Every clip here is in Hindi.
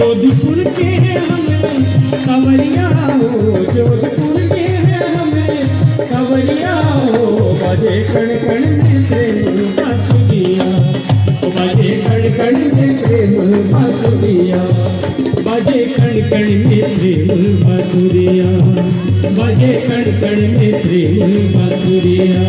जोधपुर के हैं हम सवरिया हो, जोधपुर के हैं हम सवरिया हो। बजे कण कण में प्रेम बांसुरिया, बजे कण कण में प्रेम बांसुरिया, बजे कण कण में प्रेम बांसुरिया, बजे कण कण में प्रेम बांसुरिया।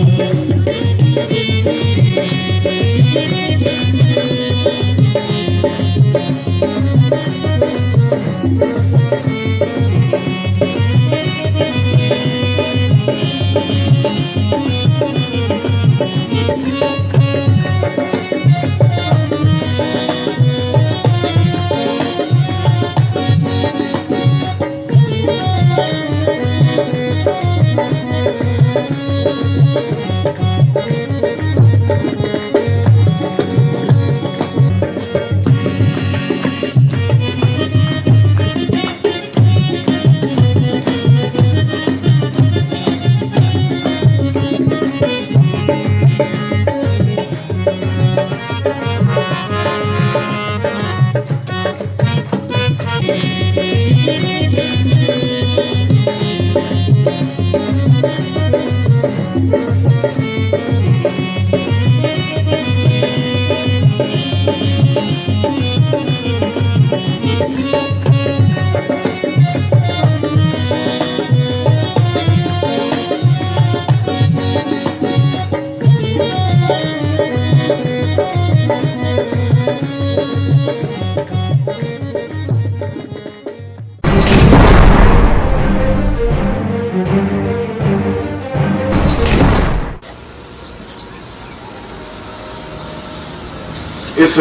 इस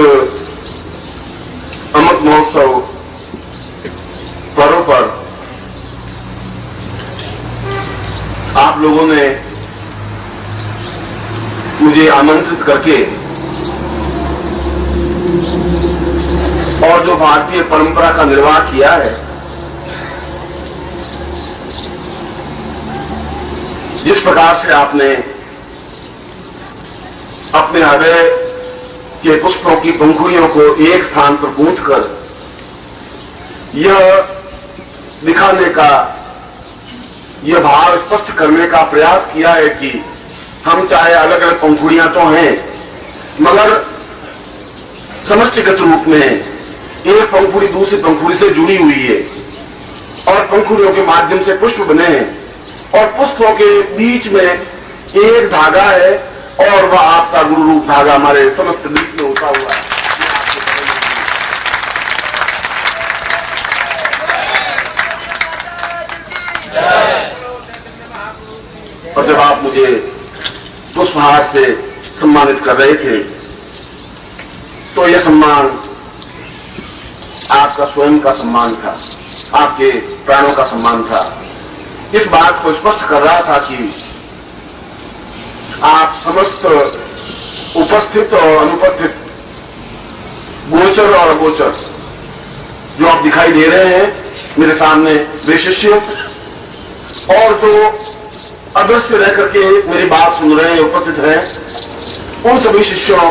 अमृत महोत्सव पर्व पर आप लोगों ने मुझे आमंत्रित करके और जो भारतीय परंपरा का निर्वाह किया है, जिस प्रकार से आपने अपने हृदय के पुष्पों की पंखुड़ियों को एक स्थान पर गूंथ कर यह दिखाने का, यह भाव स्पष्ट करने का प्रयास किया है कि हम चाहे अलग अलग पंखुड़ियां तो हैं, मगर समष्टिगत रूप में एक पंखुड़ी दूसरी पंखुड़ी से जुड़ी हुई है और पंखुड़ियों के माध्यम से पुष्प बने हैं और पुष्पों के बीच में एक धागा है और वह आपका गुरु रूप धागा हमारे समस्त दीप में होता हुआ है। और जब आप मुझे पुष्पहार से सम्मानित कर रहे थे तो यह सम्मान आपका स्वयं का सम्मान था, आपके प्राणों का सम्मान था। इस बात को स्पष्ट कर रहा था कि आप समस्त उपस्थित और अनुपस्थित, गोचर और अगोचर जो आप दिखाई दे रहे हैं मेरे सामने, वे शिष्य और जो अदृश्य रह करके मेरी बात सुन रहे हैं, उपस्थित हैं, उन सभी शिष्यों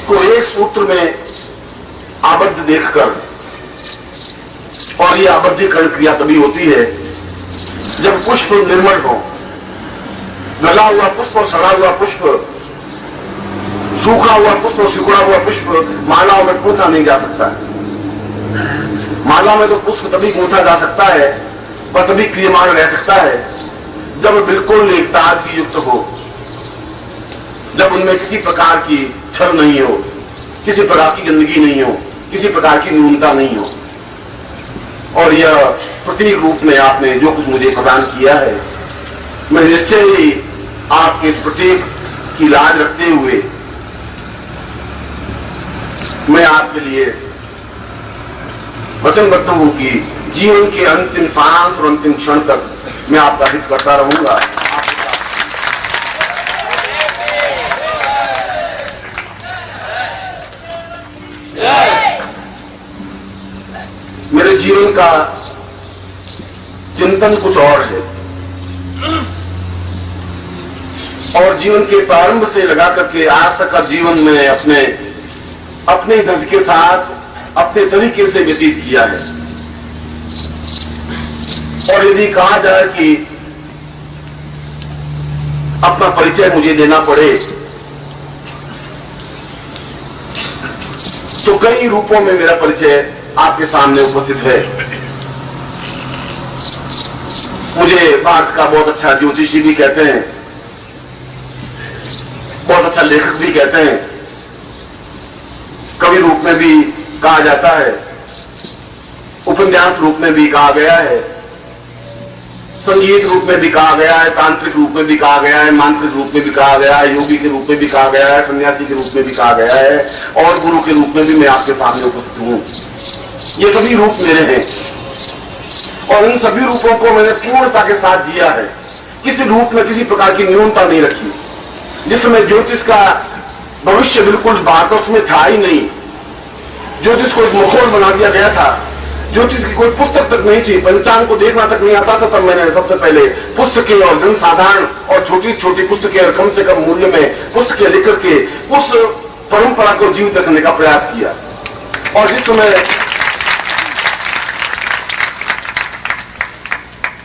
को एक सूत्र में आबद्ध देखकर, और यह आबद्धीकरण क्रिया तभी होती है जब पुष्प निर्मल हो। गला हुआ पुष्प और सड़ा हुआ पुष्प, सूखा हुआ पुष्प और सिकुड़ा हुआ पुष्प मालाओं में गूंथा नहीं जा सकता। मालाओं में तो पुष्प तभी गूंथा जा सकता है और तभी क्रियमान रह सकता है जब बिल्कुल एक ताजगी युक्त हो, जब उनमें किसी प्रकार की छल नहीं हो, किसी प्रकार की गंदगी नहीं हो, किसी प्रकार की न्यूनता नहीं हो। और यह प्रतीक रूप में आपने जो कुछ मुझे प्रदान किया है, मैं निश्चय ही आपके इस प्रतीक की लाज रखते हुए मैं आपके लिए वचनबद्ध हूं कि जीवन के अंतिम सांस और अंतिम क्षण तक मैं आपका हित करता रहूंगा। मेरे जीवन का चिंतन कुछ और है और जीवन के प्रारंभ से लगा करके आज तक का जीवन में अपने धज के साथ, अपने तरीके से व्यतीत किया है। और यदि कहा जाए कि अपना परिचय मुझे देना पड़े तो कई रूपों में मेरा परिचय आपके सामने उपस्थित है। मुझे भारत का बहुत अच्छा ज्योतिषी भी कहते हैं, बहुत अच्छा लेखक भी कहते हैं, कवि रूप में भी कहा जाता है, उपन्यास रूप में भी कहा गया है, संगीत रूप में भी कहा गया है, तांत्रिक रूप में भी कहा गया है, मांत्रिक रूप में भी कहा गया है, योगी के रूप में भी कहा गया है, सन्यासी के रूप में भी कहा गया है, और गुरु के रूप में भी मैं आपके सामने उपस्थित हूं। ये सभी रूप मेरे हैं और इन सभी रूपों को मैंने पूर्णता के साथ जिया है। किसी रूप में किसी प्रकार की न्यूनता नहीं रखी। जिस समय ज्योतिष का भविष्य बिल्कुल भारत में था ही नहीं, ज्योतिष को एक माहौल बना दिया गया था, ज्योतिष की कोई पुस्तक तक नहीं थी, पंचांग को देखना तक नहीं आता था, तब मैंने सबसे पहले पुस्तकें और जनसाधारण और छोटी छोटी पुस्तकें और कम से कम मूल्य में पुस्तकें लिख करके उस परंपरा को जीवित रखने का प्रयास किया। और जिस समय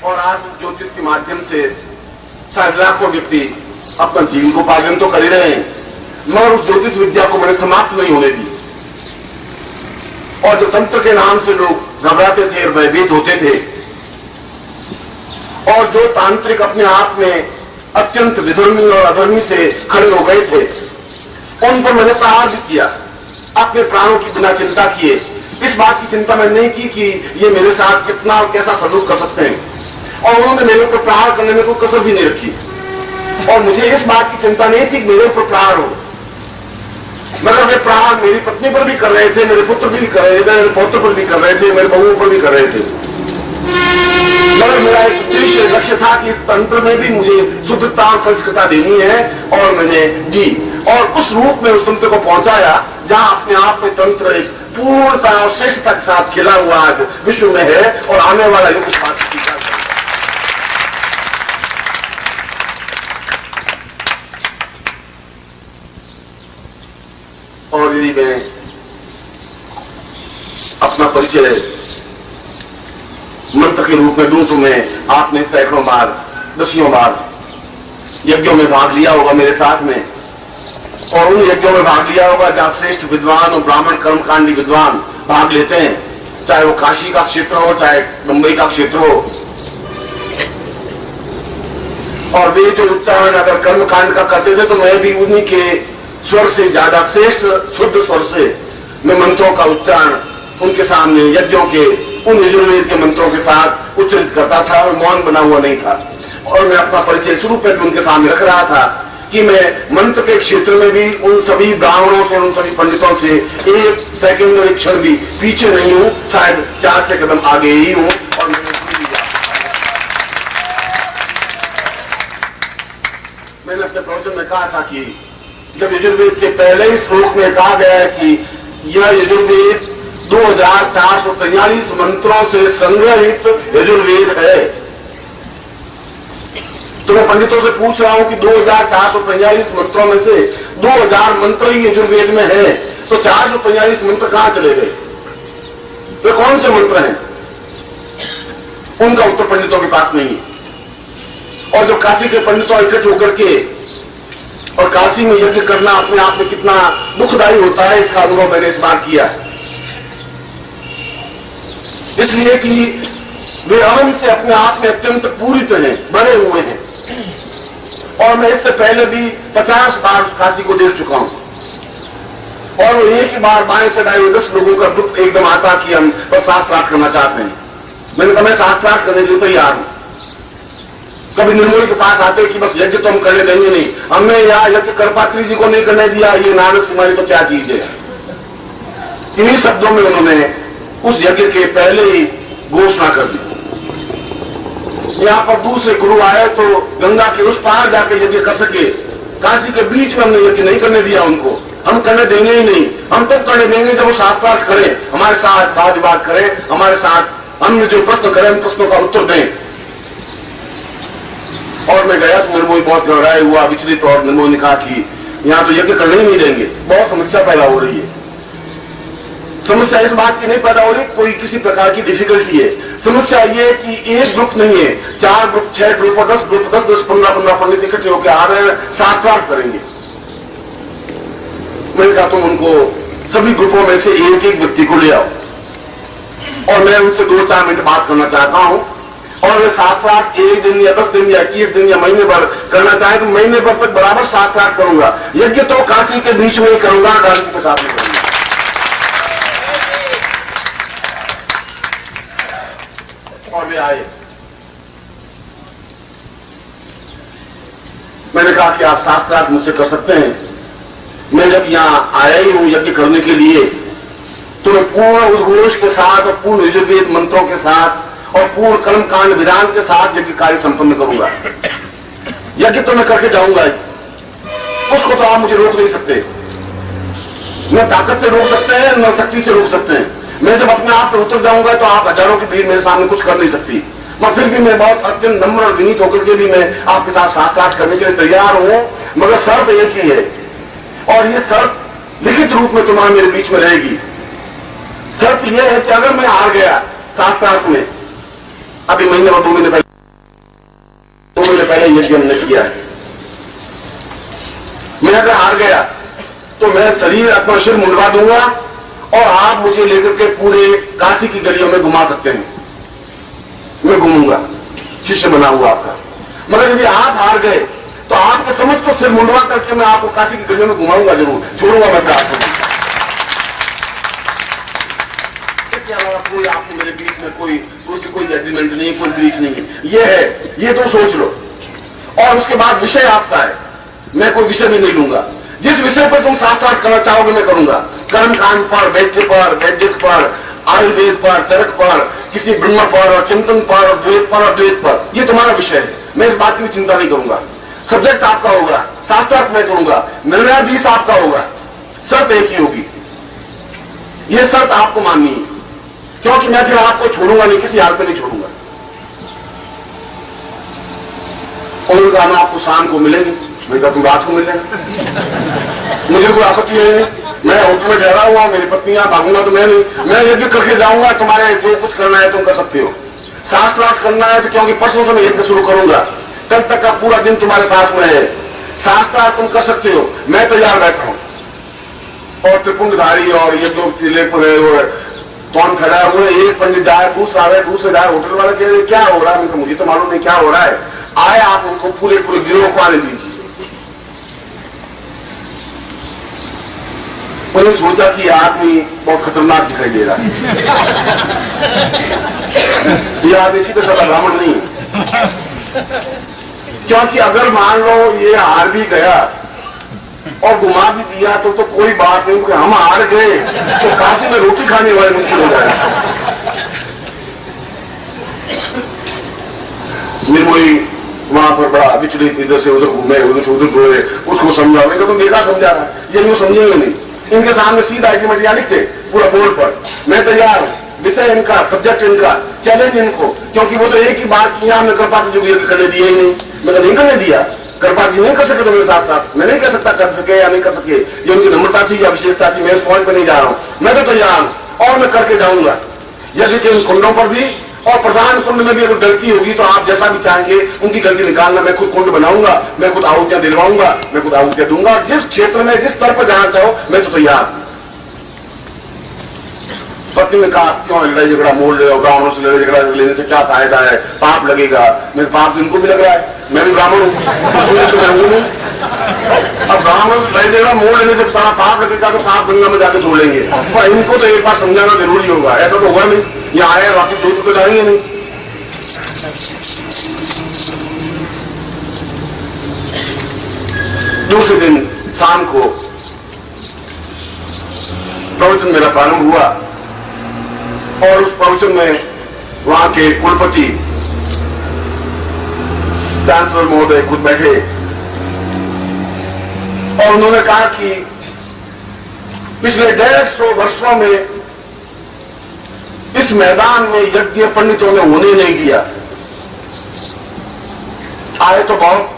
और आज ज्योतिष के माध्यम से शायद लाखों व्यक्ति अपना जीविकोपार्जन तो कर ही रहे हैं, मगर उस ज्योतिष विद्या को मैंने समाप्त नहीं होने दी। और जो तंत्र के नाम से लोग घबराते थे और भयभीत होते थे, और जो तांत्रिक अपने आप में अत्यंत विधर्मी और अधर्मी से खड़े हो गए थे, उन पर मैंने प्रहार भी किया, अपने प्राणों की बिना चिंता किए। इस बात की चिंता मैंने नहीं की कि ये मेरे साथ कितना और कैसा सलूक कर सकते हैं, और उन्होंने मेरे ऊपर प्रहार करने में कोई कसर भी नहीं रखी। और मुझे इस बात की चिंता नहीं थी कि मेरे ऊपर प्रहार हो, मगर वे प्रहार मेरी पत्नी पर भी कर रहे थे, मेरे पुत्र भी कर रहे थे, मेरे पौत्र पर भी कर रहे थे, मेरे बहुओं पर भी कर रहे थे। मगर मेरा एक दृश्य लक्ष्य था कि इस तंत्र में भी मुझे शुद्धता और परिष्कृता देनी है, और मैंने दी। और उस रूप में उस तंत्र को पहुंचाया जहां अपने आप में तंत्र एक पूर्णता और श्रेष्ठता के साथ खिला हुआ आज विश्व में है, और आने वाला युग इस बात की स्वीकार करेगा। और यदि मैं अपना परिचय मंत्र के रूप में दूं तो मैं आपने सैकड़ों बार, दसियों बार यज्ञों में भाग लिया होगा मेरे साथ में, और उन यज्ञों में भाग लिया होगा जहां श्रेष्ठ विद्वान और ब्राह्मण कर्मकांडी विद्वान भाग लेते हैं, चाहे वो काशी का क्षेत्र हो, चाहे मुंबई का क्षेत्र हो। और वे जो उच्चारण अगर कर्मकांड का करते थे तो मैं भी उन्हीं के स्वर से ज्यादा श्रेष्ठ शुद्ध स्वर से मैं मंत्रों का उच्चारण उनके सामने यज्ञों के उन यजुर्वेद के मंत्रों के साथ उच्चारित करता था, और मौन बना हुआ नहीं था। और मैं अपना परिचय शुरू पर भी उनके सामने रख रहा था कि मैं मंत्र के क्षेत्र में भी उन सभी ब्राह्मणों से, उन सभी पंडितों से एक सेकंड और एक क्षण भी पीछे नहीं हूं, शायद 4-6 कदम आगे ही हूं। और मैंने अपने प्रवचन में कहा था कि जब यजुर्वेद के पहले ही श्लोक में कहा गया है कि यह यजुर्वेद 2443 मंत्रों से संग्रहित यजुर्वेद है, तो मैं पंडितों से पूछ रहा हूं कि 2443 मंत्रों में से 2000 मंत्र ही यजुर्वेद में है, तो 443 मंत्र कहां चले गए? वे कौन से मंत्र हैं? उनका उत्तर पंडितों के पास नहीं है। और जो काशी के पंडितों इकट्ठे होकर के और काशी में यज्ञ करना अपने आप में कितना दुखदायी होता है, इसका अनुभव मैंने इस बार किया। इसलिए कि वे अहम से अपने आप में अत्यंत पूरित हैं, बने हुए हैं। और मैं इससे पहले भी 50 बार उस काशी को देख चुका हूं, और वो एक ही बार बाएं चढ़ाए हुए 10 लोगों का ग्रुप एकदम आता कि हम शास्त्र पाठ करना चाहते हैं। मैंने कहा मैं शास्त्र पाठ करने के लिए तैयार हूं। कभी निर्मोही के पास आते कि बस यज्ञ तो हम करने देंगे नहीं, हमने यहाँ यज्ञ करपात्री जी को नहीं करने दिया, ये नारद सिंह तो क्या चीज है। इन्हीं शब्दों में उन्होंने उस यज्ञ के पहले ही घोषणा कर दी। यहाँ पर दूसरे गुरु आए तो गंगा के उस पार जाके यज्ञ कर सके, काशी के बीच में हमने यज्ञ नहीं करने दिया उनको, हम करने देंगे ही नहीं। हम तब करने देंगे जब वो शास्त्रार्थ करें, हमारे साथ वाद विवाद करें, हमारे साथ हमने जो प्रश्न करें उन प्रश्नों का उत्तर दें। और मैं गया तो निर्मोही बहुत घबराया हुआ, विचलित, और निर्मोही ने कहा कि यहाँ तो यज्ञ करने ही नहीं देंगे, बहुत समस्या पैदा हो रही है। समस्या इस बात की नहीं पैदा हो रही कोई किसी प्रकार की डिफिकल्टी है। समस्या ये है कि एक ग्रुप नहीं है, 4 ग्रुप, 6 ग्रुप और 10 ग्रुप, 10 15 पंडित इकट्ठे होकर आ रहे हैं, शास्त्रार्थ करेंगे। मैंने कहा तुम उनको सभी ग्रुपों में से एक एक व्यक्ति को ले आओ और मैं उनसे 2-4 मिनट बात करना चाहता हूं। और वे शास्त्रार्थ 1 दिन या 10 दिन या 21 दिन या महीने भर करना चाहे तो महीने भर तक बराबर शास्त्रार्थ करूंगा। यज्ञ तो काशी के बीच में ही करूंगा, गांधी के साथ नहीं करूंगा। और वे आए। मैंने कहा कि आप शास्त्रार्थ मुझसे कर सकते हैं। मैं जब यहां आया ही हूं यज्ञ करने के लिए तो मैं पूर्ण उद्घोष के साथ और पूर्ण यजुर्वेद मंत्रों के साथ और पूर्ण कर्मकांड विधान के साथ यज्ञ कार्य संपन्न करूंगा। यज्ञ तो मैं करके जाऊंगा ही, उसको तो आप मुझे रोक नहीं सकते। न ताकत से रोक सकते हैं न शक्ति से रोक सकते हैं। मैं जब अपने आप पे उतर जाऊंगा तो आप हजारों की भीड़ मेरे सामने कुछ कर नहीं सकती। मगर फिर भी मैं बहुत अत्यंत नम्र और विनीत होकर के भी मैं आपके साथ शास्त्रार्थ करने के लिए तैयार हूं। मगर शर्त एक ही है और ये शर्त लिखित रूप में तुम्हारे मेरे बीच में रहेगी। शर्त यह है कि अगर मैं हार गया शास्त्रार्थ में, अभी महीने और 2 महीने पहले यज्ञ हमने किया है, मैं अगर हार गया तो मैं शरीर अपना सिर मुंडवा दूंगा और आप मुझे लेकर के पूरे काशी की गलियों में घुमा सकते हैं। मैं घूमूंगा, शिष्य बनाऊंगा आपका। मगर यदि आप हार गए तो आपके समस्त सिर मुंडवा करके मैं आपको काशी की गलियों में घुमाऊंगा, जरूर छोड़ूंगा मैं आपको। इसके अलावा कोई आपको मेरे बीच में कोई एग्रीमेंट नहीं, कोई ब्रीच नहीं है। ये है, ये तो सोच लो। और उसके बाद विषय आपका है, मैं कोई विषय भी नहीं लूंगा। जिस विषय पर तुम शास्त्रार्थ करना चाहोगे मैं करूंगा। कर्मकांड पर, वैद्यक पर, आयुर्वेद पर, चरक पर, किसी ब्रह्म पर और चिंतन पर और द्वैत पर और द्वैत पर, ये तुम्हारा विषय है। मैं इस बात की भी चिंता नहीं करूंगा। सब्जेक्ट आपका होगा, शास्त्रार्थ मैं करूंगा, निर्णयाधीश आपका होगा। शर्त एक ही होगी, ये शर्त आपको माननी है, क्योंकि मैं फिर आपको छोड़ूंगा नहीं, किसी हाल में नहीं छोड़ूंगा। और उनका हम आपको शाम को मिलेंगे, मैं कहा तुम रात को मिल लेना, मुझे कोई आपत्ति है नहीं। मैं होटल में ठहरा हुआ, मेरी पत्नी यहाँ भागूंगा तो मैं नहीं, मैं यज्ञ करके जाऊंगा। तुम्हारे जो कुछ करना है तुम कर सकते हो। शास्त्रार्थ करना है तो क्योंकि परसों से मैं यज्ञ शुरू करूंगा, कल तक का पूरा दिन तुम्हारे पास में है। शास्त्रार्थ तुम कर सकते हो, मैं तैयार बैठा हूं। और त्रिपुंडधारी और ये जो कौन खड़ा हुआ, एक पंडित जाए, दूसरा जाए, होटल वाला कह रहे क्या हो रहा है, मुझे तो मालूम नहीं क्या हो रहा है। आए आप उनको पूरे गिरोह को आने दीजिए। उन्होंने सोचा कि आदमी बहुत खतरनाक दिखाई दे रहा है, ये आदमी सीधा साधा ब्राह्मण नहीं है। क्योंकि अगर मान लो ये हार भी गया और घुमा भी दिया तो कोई बात नहीं, क्योंकि हम हार गए तो काशी में रोटी खाने वाले मुश्किल हो जाएगा। निर्मोही वहां पर बड़ा विचलित, इधर से उधर घूमे, उधर से उधर घूमे, उसको समझा। मैं तो बेकार समझा रहा है, ये यूं समझेंगे नहीं। इनके सामने सीधा एग्रीमेंट यहाँ लिखते पूरा बोर्ड पर, मैं तैयार हूं, विषय इनका, सब्जेक्ट इनका, चैलेंज इनको। क्योंकि वो तो एक ही बात की, यहाँ कृपा की जो करने दिए ही नहीं, मैंने नहीं करने दिया। कृपा जी नहीं कर सके तो मेरे साथ साथ मैं नहीं कह सकता कर सके या नहीं कर सके, ये उनकी नम्रता थी या विशेषता थी। मैं इस पॉइंट पर नहीं जा रहा हूं, मैं तो तैयार हूं और मैं करके जाऊंगा। यदि के उन कुंडों पर भी और प्रधान कुंड में भी अगर गलती होगी तो आप जैसा भी चाहेंगे उनकी गलती निकालना। मैं खुद कुंड बनाऊंगा, मैं खुद आहुतियां दिलवाऊंगा, मैं खुद आहुतियां दूंगा। जिस क्षेत्र में जिस स्तर पर जाना चाहो मैं तो तैयार। पत्नी ने कहा क्यों लड़ाई झगड़ा मोड़ रहे हो, ब्राह्मणों से लड़ाई झगड़ा लेने से क्या फायदा है, पाप लगेगा। मैं पाप इनको भी लग रहा है, मैं भी ब्राह्मण हूँ तो मैं हूँ नहीं। अब ब्राह्मण से लड़ाई झगड़ा मोड़ लेने से सारा पाप लगेगा तो पाप गंगा में जाके धो लेंगे। पर इनको तो एक बार समझाना जरूरी होगा, ऐसा तो होगा नहीं, यहाँ आए बाकी दूर तो जाएंगे नहीं। दूसरे दिन शाम को प्रवचन मेरा प्रारंभ हुआ और उस प्रवचन में वहां के कुलपति चांसलर महोदय खुद बैठे और उन्होंने कहा कि पिछले 150 वर्षों में इस मैदान में यज्ञ पंडितों ने होने नहीं दिया। आए तो बहुत,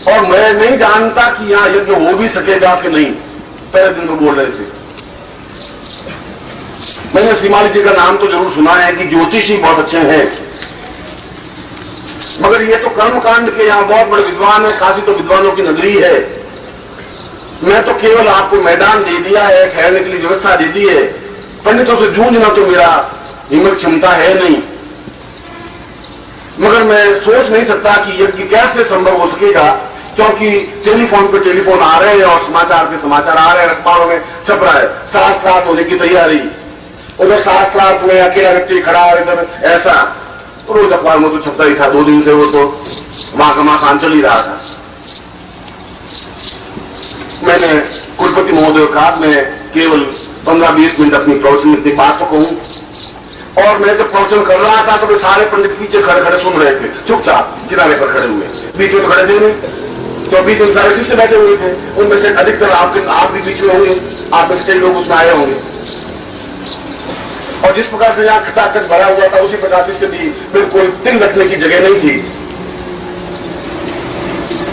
और मैं नहीं जानता कि यहां यज्ञ हो भी सकेगा कि नहीं। पहले दिन को बोल रहे थे मैंने श्रीमाली जी का नाम तो जरूर सुना है कि ज्योतिषी बहुत अच्छे हैं, मगर ये तो कर्मकांड के यहाँ बहुत बड़े विद्वान है। काशी तो विद्वानों की नगरी है। मैं तो केवल आपको मैदान दे दिया है, ठहरने के लिए व्यवस्था दे दी है। पंडितों से जूझना तो मेरा हिम्मत क्षमता है नहीं, मगर मैं सोच नहीं सकता कि यज्ञ कैसे संभव हो सकेगा, क्योंकि टेलीफोन पे टेलीफोन आ रहे हैं और समाचार पे समाचार आ रहे हैं, अखबारों में छप रहा है शास्त्रार्थ होने की तैयारी। उधर शास्त्रार्थ में अकेला व्यक्ति खड़ा है, इधर ऐसा रोज अखबार में तो छपता ही था। 2 दिन से वो तो वहां का मासान चल ही रहा था। मैंने कुलपति महोदय का मैं केवल 15-20 मिनट अपनी प्रवचन में इतनी बात तो कहूं। और मैं जब प्रवचन कर रहा था तो वे सारे पंडित पीछे खड़े खड़े सुन रहे थे, चुपचाप किनारे पर खड़े हुए। बीच में तो खड़े थे नहीं, तो बीच में सारे शिष्य बैठे हुए थे। उनमें से अधिकतर आप भी बीच में होंगे, आप में कई लोग उसमें आए होंगे। और जिस प्रकार से यहाँ खचाखच भरा हुआ था, उसी प्रकार से भी बिल्कुल तिल रखने की जगह नहीं थी।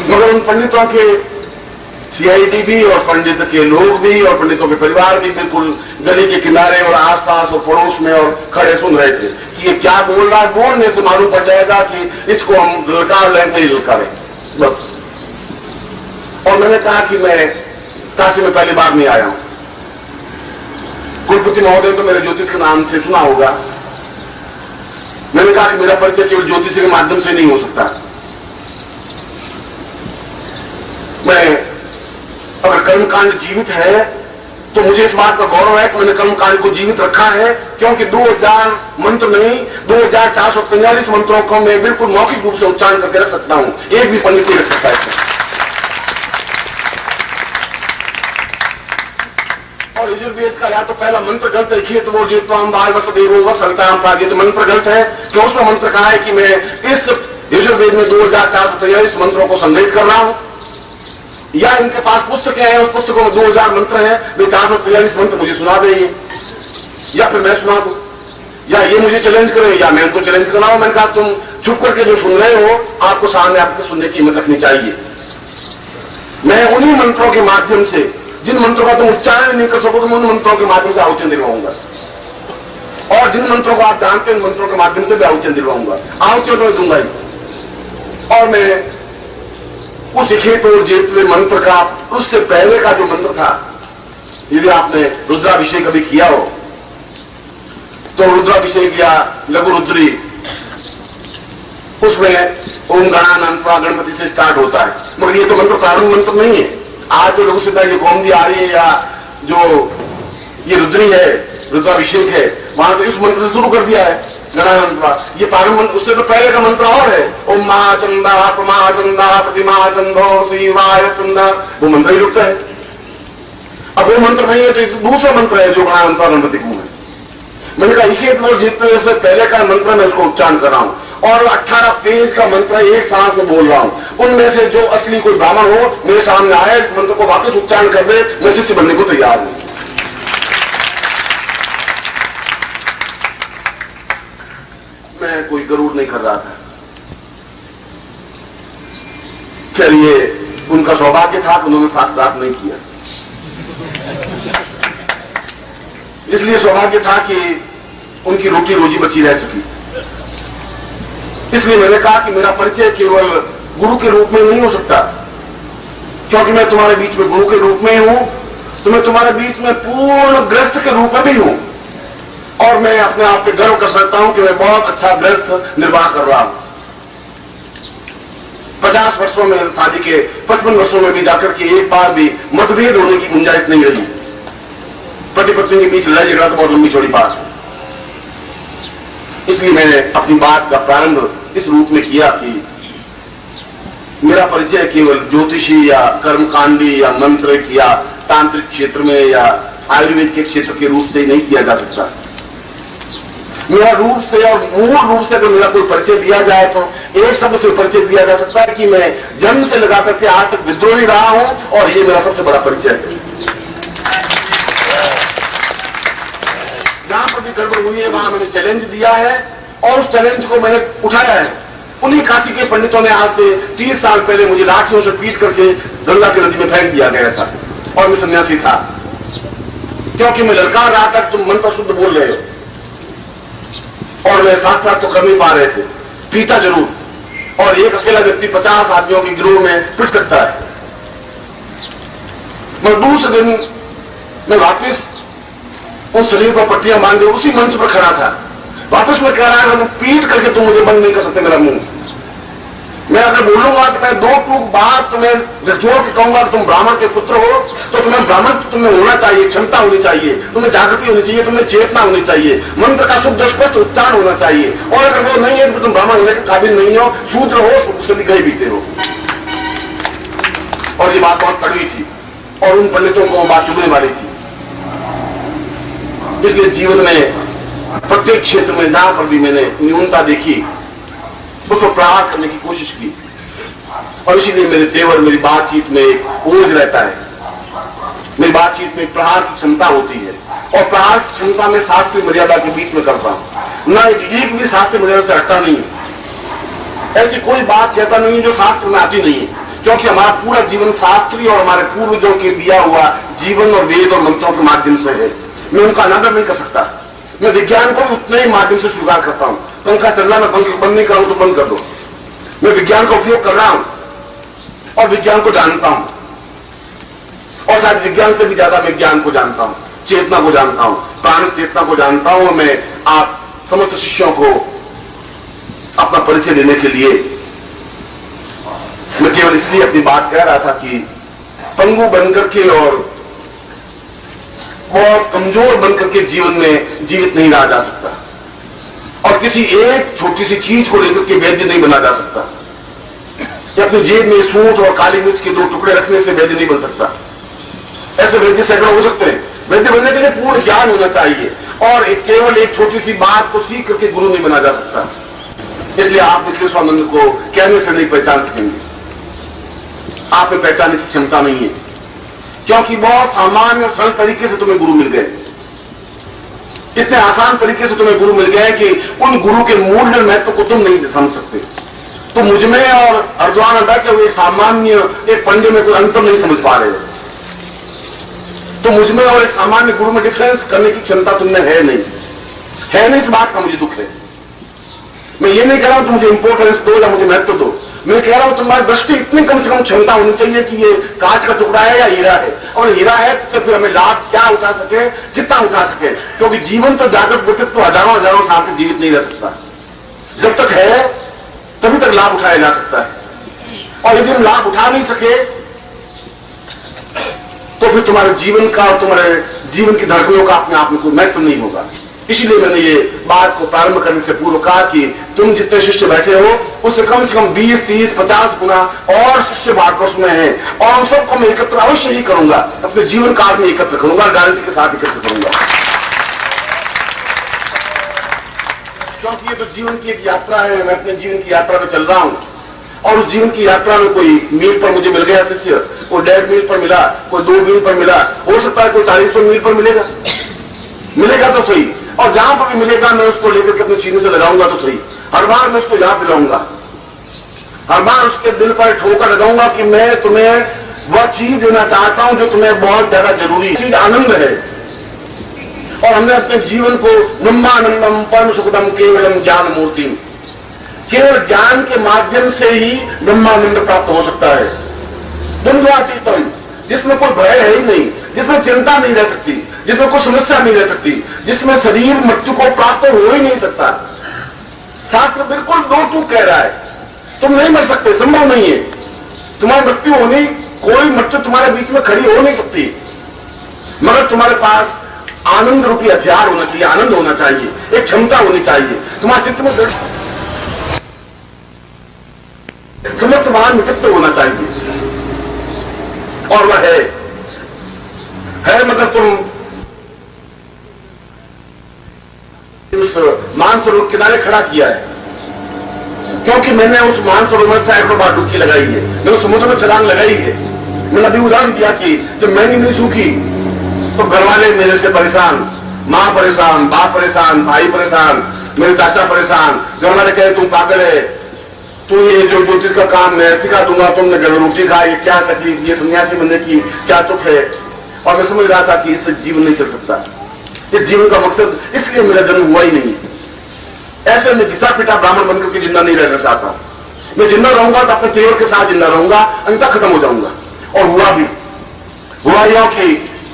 मगर उन पंडितों के सीआईडी भी और पंडित के लोग भी और पंडितों के परिवार भी बिल्कुल गली के किनारे और आसपास और पड़ोस में और खड़े सुन रहे थे कि ये क्या बोल रहा है। बोलने से मालूम पड़ जाएगा कि इसको हम ललकार लें तो ललकारें बस। और मैंने कहा कि मैं काशी में पहली बार नहीं आया हूं। कुलपति महोदय तो मेरे ज्योतिष के नाम से सुना होगा। मैंने कहा कि मेरा परिचय केवल ज्योतिष के माध्यम से नहीं हो सकता। मैं अगर कर्मकांड जीवित है तो मुझे इस बात का गौरव है कि मैंने कर्मकांड को जीवित रखा है, क्योंकि 2000 मंत्र नहीं 2445 मंत्रों को मैं बिल्कुल मौखिक रूप से उच्चारण करके रख सकता हूं। एक भी पंडित नहीं रख सकता है। और यजुर्वेद का या तो पहला मंत्र गलत है, तो वो जीतवाम बाल वसदेवो वसलताम प्राजित मंत्र गलत है कि उसमें मंत्र कहा है कि मैं इस यजुर्वेद में 2443 मंत्रों को संग्रहित कर रहा हूं, या इनके पास पुस्तकें हैं, उस पुस्तकों में 2000 मंत्र हैं, वे 443 मंत्र मुझे सुना देंगे या फिर मैं सुना दूं, या ये मुझे चैलेंज करे या मैं उनको चैलेंज कर रहा हूं। मैंने कहा तुम चुप करके जो सुन रहे हो आपको सामने आपको सुनने की हिम्मत रखनी चाहिए। मैं उन्हीं मंत्रों के माध्यम से, जिन मंत्रों का तुम उच्चारण नहीं कर सको, तुम उन मंत्रों के माध्यम से आहुतियां दिलवाऊंगा, और जिन मंत्रों को आप जानते हैं उन मंत्रों के माध्यम से भी आहुतियां दिलवाऊंगा। आहुतियां तो दूंगा ही। और मैं उस खेत और जेतवे मंत्र का, उससे पहले का जो मंत्र था, यदि आपने रुद्राभिषेक कभी किया हो तो रुद्राभिषेक या लघु रुद्री, उसमें ओम गणानान्त्वा गणपति से स्टार्ट होता है। मगर ये तो मंत्र प्रारंभ मंत्र नहीं है। आज जो लोगों से ये गोमती आ रही है या जो ये रुद्री है, रुद्राभिषेक है, वहां तो इस मंत्र से शुरू कर दिया है गणानान्त्वा। ये प्रारंभ मंत्र, उससे तो पहले का मंत्र और है, ओम महाचंदा प्रमाचंदा प्रतिमा चंदो शिवाय चंदा, वो मंत्र ही रुकता है। अब वो मंत्र नहीं है तो दूसरा मंत्र है जो गणानान्त्वा गणपति को है। मैंने कहा ये जितने से पहले का मंत्र मैं उसको उच्चारण कर रहा हूं, और 18 पेज का मंत्र एक सांस में बोल रहा हूं। उनमें से जो असली कोई ब्राह्मण हो मेरे सामने आए, इस मंत्र को वापस उच्चारण कर दे, मैं शिष्य बनने को तैयार हूं। मैं कोई गरुड़ नहीं कर रहा था। खैर ये उनका सौभाग्य था कि उन्होंने शास्त्रार्थ नहीं किया, इसलिए सौभाग्य था कि उनकी रोटी रोजी बची रह सकी। इसलिए मैंने कहा कि मेरा परिचय केवल गुरु के रूप में नहीं हो सकता, क्योंकि मैं तुम्हारे बीच में गुरु के रूप में हूं, तो मैं तुम्हारे बीच में पूर्ण गृहस्थ के रूप में भी हूं। और मैं अपने आप पे गर्व कर सकता हूं कि मैं बहुत अच्छा गृहस्थ निर्वाह कर रहा हूं। 50 वर्षों में शादी के 55 वर्षों में भी जाकर के एक बार भी मतभेद होने की गुंजाइश नहीं रही। पति पत्नी के बीच लड़ाई झगड़ा तो बहुत लंबी चौड़ी बात है। इसलिए मैंने अपनी बात का प्रारंभ इस रूप में किया कि मेरा परिचय केवल ज्योतिषी या कर्मकांडी या मंत्र या तांत्रिक क्षेत्र में या आयुर्वेद के क्षेत्र के रूप से ही नहीं किया जा सकता। मेरा रूप से और मूल रूप से अगर मेरा कोई परिचय दिया जाए तो एक शब्द से परिचय दिया जा सकता है कि मैं जन्म से लगा करके आज तक विद्रोही रहा हूं, और ये मेरा सबसे बड़ा परिचय है। जहां पर भी गड़बड़ हुई है वहां मैंने चैलेंज दिया है, और उस चैलेंज को मैंने उठाया है। उन्हीं काशी के पंडितों ने आज से 30 साल पहले मुझे लाठियों से पीट करके गंगा की नदी में फेंक दिया गया था, और मैं सन्यासी था। क्योंकि मैं ललकार रहा था तुम मंत्र शुद्ध बोल रहे हो, और वे शास्त्रार्थ तो कर नहीं पा रहे थे, पीता जरूर, और एक अकेला व्यक्ति 50 आदमियों के गिरोह में पिट सकता है। मैं दूसरे दिन मैं वापिस उस शरीर पर पट्टियां बांधे उसी मंच पर खड़ा था। वापस मैं कह रहा है पीट करके तुम मुझे बंद नहीं कर सकते मेरा मुंह। मैं अगर बोलूंगा तो मैं 2 टूक बात तुम्हें जोड़ के कहूंगा कि तुम ब्राह्मण के पुत्र हो, तो तुम्हें ब्राह्मण तुम्हें होना चाहिए, क्षमता होनी चाहिए, तुम्हें जागृति होनी चाहिए, तुम्हें चेतना होनी चाहिए, मंत्र का शुद्ध स्पष्ट उच्चारण होना चाहिए, और अगर वो नहीं है तो तुम ब्राह्मण होने के काबिल नहीं हो, शूद्र हो, उससे गए बीते हो। और ये बात बहुत कड़वी थी और उन पंडितों को बात चुभने वाली थी। इसलिए जीवन में प्रत्येक क्षेत्र में जहां पर भी मैंने न्यूनता देखी उस पर प्रहार करने की कोशिश की, और इसीलिए मेरे तेवर, मेरी बातचीत में एक ओज रहता है, मेरी बातचीत में प्रहार की क्षमता होती है, और प्रहार की क्षमता में शास्त्रीय मर्यादा के बीच में करता हूं। ना एक भी शास्त्रीय मर्यादा से हटता नहीं है, ऐसी कोई बात कहता नहीं है जो शास्त्र में आती नहीं है, क्योंकि हमारा पूरा जीवन शास्त्रीय और हमारे पूर्वजों के दिया हुआ जीवन और वेद और मंत्रों के माध्यम से है। मैं उनका अनादर नहीं कर सकता। मैं विज्ञान को भी उतने ही माध्यम से स्वीकार करता हूं। पंखा चल रहा, मैं पंखा बंद नहीं कराऊं तो बंद कर दो। मैं विज्ञान का उपयोग कर रहा हूं और विज्ञान को जानता हूं, और शायद विज्ञान से भी ज्यादा मैं ज्ञान को जानता हूं, चेतना को जानता हूं, प्राण चेतना को जानता हूं। मैं आप समस्त शिष्यों को अपना परिचय देने के लिए मैं केवल इसलिए अपनी बात कह रहा था कि पंगु बनकर के और बहुत कमजोर बनकर के जीवन में जीवित नहीं रहा जा सकता, और किसी एक छोटी सी चीज को लेकर के वैद्य नहीं बना जा सकता, या अपनी जेब में सूंठ और काली मिर्च के 2 टुकड़े रखने से वैद्य नहीं बन सकता। ऐसे वैद्य सैकड़ों हो सकते हैं। वैद्य बनने के लिए पूर्ण ज्ञान होना चाहिए, और केवल एक छोटी सी बात को सीख करके गुरु नहीं बना जा सकता। इसलिए आप निखिलेश्वरानंद को कहने से नहीं पहचान सकेंगे, आप में पहचानने की क्षमता नहीं है, क्योंकि बहुत सामान्य सरल तरीके से तुम्हें गुरु मिल गए, इतने आसान तरीके से तुम्हें गुरु मिल गए कि उन गुरु के मूल्य महत्व को तुम नहीं समझ सकते। तो मुझ में और हरिद्वार में बैठे हुए सामान्य एक पंडित में कोई अंतर नहीं समझ पा रहे हो। तो मुझ में और एक सामान्य गुरु में डिफरेंस करने की क्षमता तुमने है नहीं। इस बात का मुझे दुख है। मैं ये नहीं कह रहा हूं तुम मुझे इंपोर्टेंस दो या मुझे महत्व दो, मैं कह रहा हूं तुम्हारी दृष्टि इतनी कम से कम क्षमता होनी चाहिए कि ये कांच का टुकड़ा है या हीरा है, और हीरा है तो फिर हमें लाभ क्या उठा सके, कितना उठा सके, क्योंकि जीवन तो जागृत व्यक्तित्व तो हजारों साल तक जीवित नहीं रह सकता। जब तक है तभी तक लाभ उठाया जा सकता है, और यदि हम लाभ उठा नहीं सके तो फिर तुम्हारे जीवन का और तुम्हारे जीवन की धड़कनों का अपने आप में कोई महत्व नहीं होगा। इसीलिए मैंने ये बात को प्रारंभ करने से पूर्व कहा कि तुम जितने शिष्य बैठे हो उससे कम 20, 30, 50 गुना और शिष्य भारतवर्ष में हैं, और हम सबको मैं एकत्र अवश्य ही करूंगा, अपने जीवन काल में एकत्र करूंगा, गारंटी के साथ एकत्र करूंगा। क्योंकि ये तो जीवन की एक यात्रा है, मैं अपने जीवन की यात्रा में चल रहा हूं, और उस जीवन की यात्रा में कोई मील पर मुझे मिल गया शिष्य, कोई 1.5 मील पर मिला, कोई 2 मील पर मिला, हो सकता है कोई 40 मील पर मिलेगा तो सही, और जहां पर भी मिलेगा मैं उसको लेकर के अपने सीने से लगाऊंगा तो सही। हर बार मैं उसको याद दिलाऊंगा, हर बार उसके दिल पर ठोकर लगाऊंगा कि मैं तुम्हें वह चीज देना चाहता हूं जो तुम्हें बहुत ज्यादा जरूरी है, चीज आनंद है। और हमने अपने जीवन को ब्रह्मानंदम परम सुखदम केवलम ज्ञान मूर्ति, केवल ज्ञान के माध्यम से ही ब्रह्मानंद प्राप्त हो सकता है। द्वंद्वातीतम, जिसमें कोई भय है ही नहीं, जिसमें चिंता नहीं रह सकती, जिसमें कोई समस्या नहीं रह सकती, जिसमें शरीर मृत्यु को प्राप्त हो ही नहीं सकता। शास्त्र बिल्कुल 2 टूक कह रहा है, तुम नहीं मर सकते, संभव नहीं है, तुम्हारी मृत्यु होनी, कोई मृत्यु तुम्हारे बीच में खड़ी हो नहीं सकती, मगर तुम्हारे पास आनंद रूपी हथियार होना चाहिए, आनंद होना चाहिए, एक क्षमता होनी चाहिए, तुम्हारे चित्त में समस्त महान व्यक्तित्व होना चाहिए, और वह है मतलब तुम उस मानसरोवर किनारे खड़ा किया है, क्योंकि मैंने उस मानसरोवर में सैकड़ों बार डुबकी लगाई है, मैं उस समुद्र में छलांग लगाई है। मैंने अभी उदाहरण दिया कि जब मैंने नहीं सूखी तो घर वाले मेरे से परेशान, माँ परेशान, बाप परेशान, भाई परेशान, मेरे चाचा परेशान, घर वाले कहे तुम पागल है, तू ये जो ज्योतिष का काम मैं सिखा दूंगा, तुमने घर रोटी खाई, क्या तकलीफ, ये सन्यासी बनने की क्या दुख है। और मैं समझ रहा था कि इससे जीवन नहीं चल सकता, इस जीवन का मकसद इसलिए मेरा जन्म हुआ ही नहीं। ऐसे में घिसा पिटा ब्राह्मण बनकर के जिंदा नहीं रहना चाहता। मैं जिंदा रहूंगा तो अपने तेवर के साथ जिंदा रहूंगा, अंत खत्म हो जाऊंगा। और हुआ भी। हुआ यह कि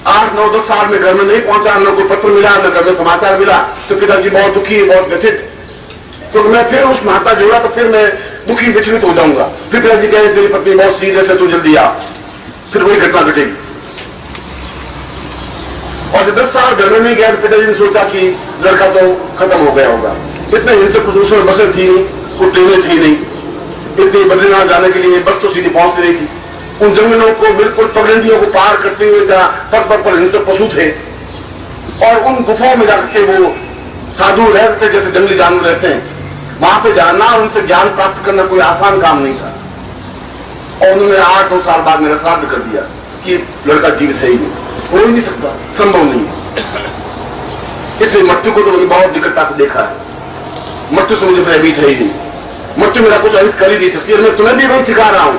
8, 9, 10 साल में घर में नहीं पहुंचा, न कोई पत्र मिला, न घर में समाचार मिला, तो पिताजी बहुत दुखी, बहुत व्यथित। तो मैं फिर उस नाता जोड़ा तो फिर मैं दुखी विचलित हो जाऊंगा। फिर पिताजी कहे तेरी पत्नी बहुत सीरियस है, तू जल्दी आ। फिर वही घटना घटेगी। और जब 10 साल घर में नहीं गया तो पिताजी ने सोचा कि लड़का तो खत्म हो गया होगा। इतने हिंसक उसमें बसें थी नहीं, कोई ट्रेनें थी नहीं, इतनी बद्रीनाथ जाने के लिए बस तो सीधी पहुंच रही थी। उन जंगलों को बिल्कुल पगडंडियों को पार करते हुए जहां पग पग पर हिंसक पशु थे, और उन गुफाओं में जाकर के वो साधु रहते थे जैसे जंगली जानवर रहते हैं, वहां पे जाना और उनसे ज्ञान प्राप्त करना कोई आसान काम नहीं था। और उन्होंने 8-9 साल बाद मेरा श्राद्ध कर दिया कि लड़का जीवित है ही नहीं, हो ही नहीं सकता, संभव नहीं। इसलिए मृत्यु को तो मैंने बहुत निकटता से देखा है। मृत्यु से मुझे भयभीत है ही नहीं। मृत्यु मेरा कुछ अहित कर ही नहीं सकती। मैं तुम्हें भी वही सिखा रहा हूं,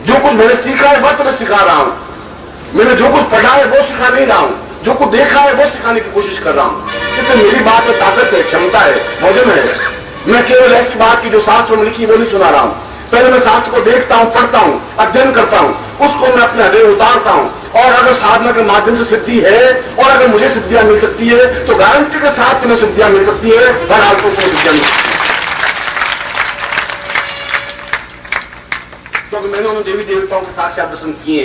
जो कुछ मैंने सीखा है वह तुम्हें सिखा रहा हूं। मैंने जो कुछ पढ़ा है वो सिखा नहीं रहा हूं, जो कुछ देखा है वो सिखाने की कोशिश कर रहा हूं। इसलिए मेरी बात में ताकत है, क्षमता है, वजन है। मैं केवल ऐसी बात की जो शास्त्र में लिखी वो नहीं सुना रहा हूं। पहले मैं शास्त्र को देखता हूं, पढ़ता हूं, अध्ययन करता हूं, उसको मैं अपने हृदय में उतारता हूं, और अगर साधना के माध्यम से सिद्धि है और अगर मुझे सिद्धियां मिल सकती है तो गारंटी के साथ तुम्हें सिद्धियां मिल सकती है, हर हाल को सिद्धियां मिल सकती है। क्योंकि मैंने उन देवी देवताओं के साक्षात दर्शन किए,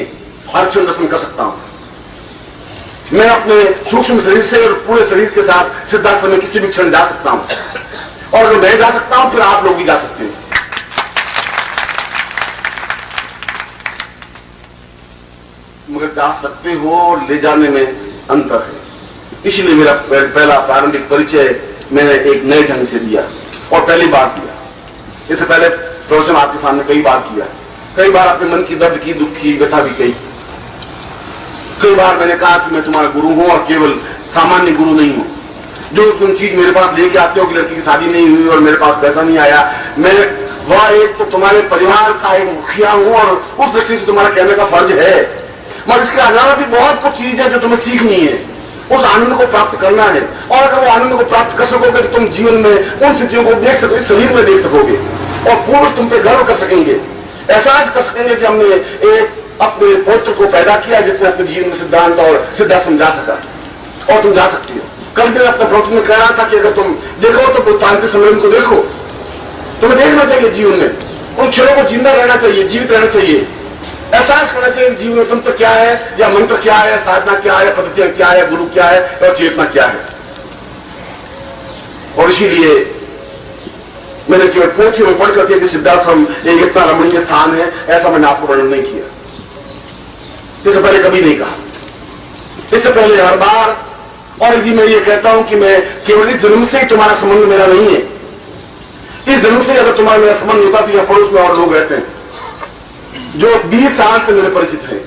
हर क्षण दर्शन कर सकता हूं। मैं अपने सूक्ष्म शरीर से और पूरे शरीर के साथ सिद्धाश्रम में किसी भी क्षण जा सकता हूं, और अगर मैं जा सकता हूं फिर आप लोग भी जा सकते हैं। मगर जा सकते हो और ले जाने में अंतर है। इसलिए मेरा पहला प्रारंभिक परिचय मैंने एक नए ढंग से दिया, और पहली बार दिया। इससे पहले प्रवचन आपके सामने कई बार किया, कई बार अपने मन की दर्द की, दुख की व्यथा भी कही। कई बार मैंने कहा कि मैं तुम्हारा गुरु हूं, और केवल सामान्य गुरु नहीं हूं। जो तुम चीज मेरे पास लेके आते हो कि लड़की की शादी नहीं हुई और मेरे पास पैसा नहीं आया, मैं वह एक तो तुम्हारे परिवार का एक मुखिया हूं, और उस दृष्टि से तुम्हारा कहने का फर्ज है। मगर इसके अलावा भी बहुत कुछ चीज है जो तुम्हें सीखनी है, उस आनंद को प्राप्त करना है। और अगर वो आनंद को प्राप्त कर सकोगे तो तुम जीवन में उन स्थितियों को देख सकोगे, शरीर में देख सकोगे, और पूर्ण तुम पे गर्व कर सकेंगे, एहसास कर सकेंगे कि हमने एक अपने पुत्र को पैदा किया जिसने अपने जीवन में सिद्धांत और सिद्धा समझा सका, और तुम जा सकती हो। कल मैं अपने प्रवचन में कह रहा था कि अगर तुम देखो तो बुद्धांत सम्मेलन को देखो, तुम्हें देखना चाहिए जीवन में, उन क्षणों को जिंदा रहना चाहिए, जीवित रहना चाहिए, एहसास करना चाहिए जीवन में तंत्र क्या है, या मंत्र क्या है, साधना क्या है, पद्धतियां क्या है, गुरु क्या है, और चेतना क्या है। और इसीलिए मैंने केवल पोथियों में पढ़कर के कि सिद्धाश्रम एक इतना रमणीय स्थान है, ऐसा मैंने आपको वर्णन नहीं किया। इससे पहले कभी नहीं कहा, इससे पहले हर बार। और यदि मैं ये कहता हूं कि मैं केवल इस जन्म से ही तुम्हारा संबंध मेरा नहीं है, इस जन्म से अगर तुम्हारा मेरा संबंध होता तो यह पड़ोस में और लोग रहते हैं जो 20 साल से मेरे परिचित हैं।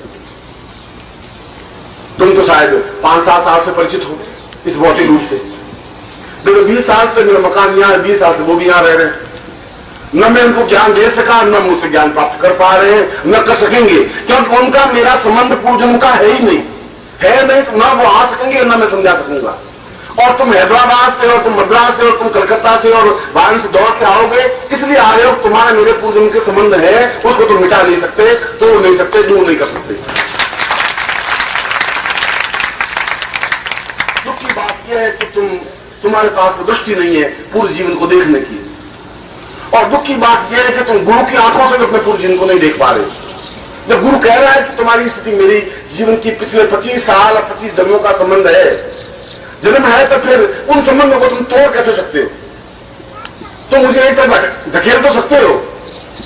तुम तो शायद 5-7 साल से परिचित हो इस भौतिक रूप से, लेकिन 20 साल से मेरा मकान यहाँ है, 20 साल से वो भी यहाँ रह रहे हैं। न मैं उनको ज्ञान दे सका, न मुझसे ज्ञान प्राप्त कर पा रहे हैं, न कर सकेंगे, क्योंकि उनका मेरा संबंध पूर्व जन्म का है ही नहीं, है नहीं तो ना वो आ सकेंगे ना मैं समझा सकूंगा। और तुम हैदराबाद से और तुम मद्रास से और तुम कलकत्ता से और वाराणसी से दौड़ के आओगे, इसलिए आ रहे हो, तुम्हारा मेरे पूर्व जन्म के संबंध है, उसको तुम मिटा नहीं सकते, तोड़ नहीं सकते, दूर नहीं कर सकते। दुख की बात यह है कि तुम्हारे पास वो दृष्टि नहीं है पूर्व जीवन को देखने की, और दुख की बात यह है कि तुम गुरु की आंखों से भी अपने पूर्व जीवन को नहीं देख पा रहे। जब गुरु कह रहा है कि तुम्हारी स्थिति मेरी जीवन की पिछले 25 साल और 25 जन्मों का संबंध है, जन्म है, तो फिर उन संबंधों को तुम तोड़ कैसे सकते हो? तो मुझे एक तरफ धकेल तो सकते हो,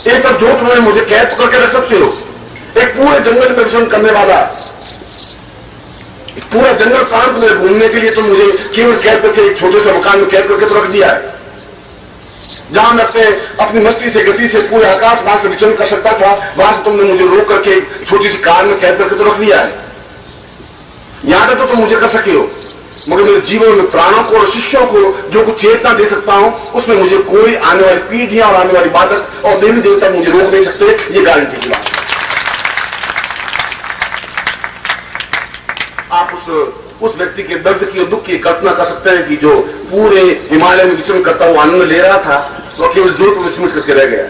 एक तरफ जो तुम्हें मुझे कैद तो करके रख सकते हो। एक पूरे जंगल में विचरण करने वाला, पूरा जंगल प्रांत में घूमने के लिए तो मुझे केवल कैद करके एक छोटे से मकान में कैद करके तो रख दिया है, जहां मैं अपनी मस्ती से गति से पूरे आकाश मार्ग से विचरण कर सकता था, वहां से तुमने मुझे रोक करके छोटी सी कार में कैद करके तो रख दिया है। यहां तक तो तुम मुझे कर सके हो, मगर मेरे जीवन में प्राणों को और शिष्यों को जो कुछ चेतना दे सकता हूं, उसमें मुझे कोई आने वाली पीढ़ियां और आने वाली बाधक और देवी देवता मुझे रोक नहीं सकते, ये गारंटी की बात है। आप उस व्यक्ति के दर्द की और दुख की कल्पना कर सकते हैं कि जो पूरे हिमालय में विचरण करता हुआ आनंद ले रहा था वो केवल जोत में सिमट करके रह गया।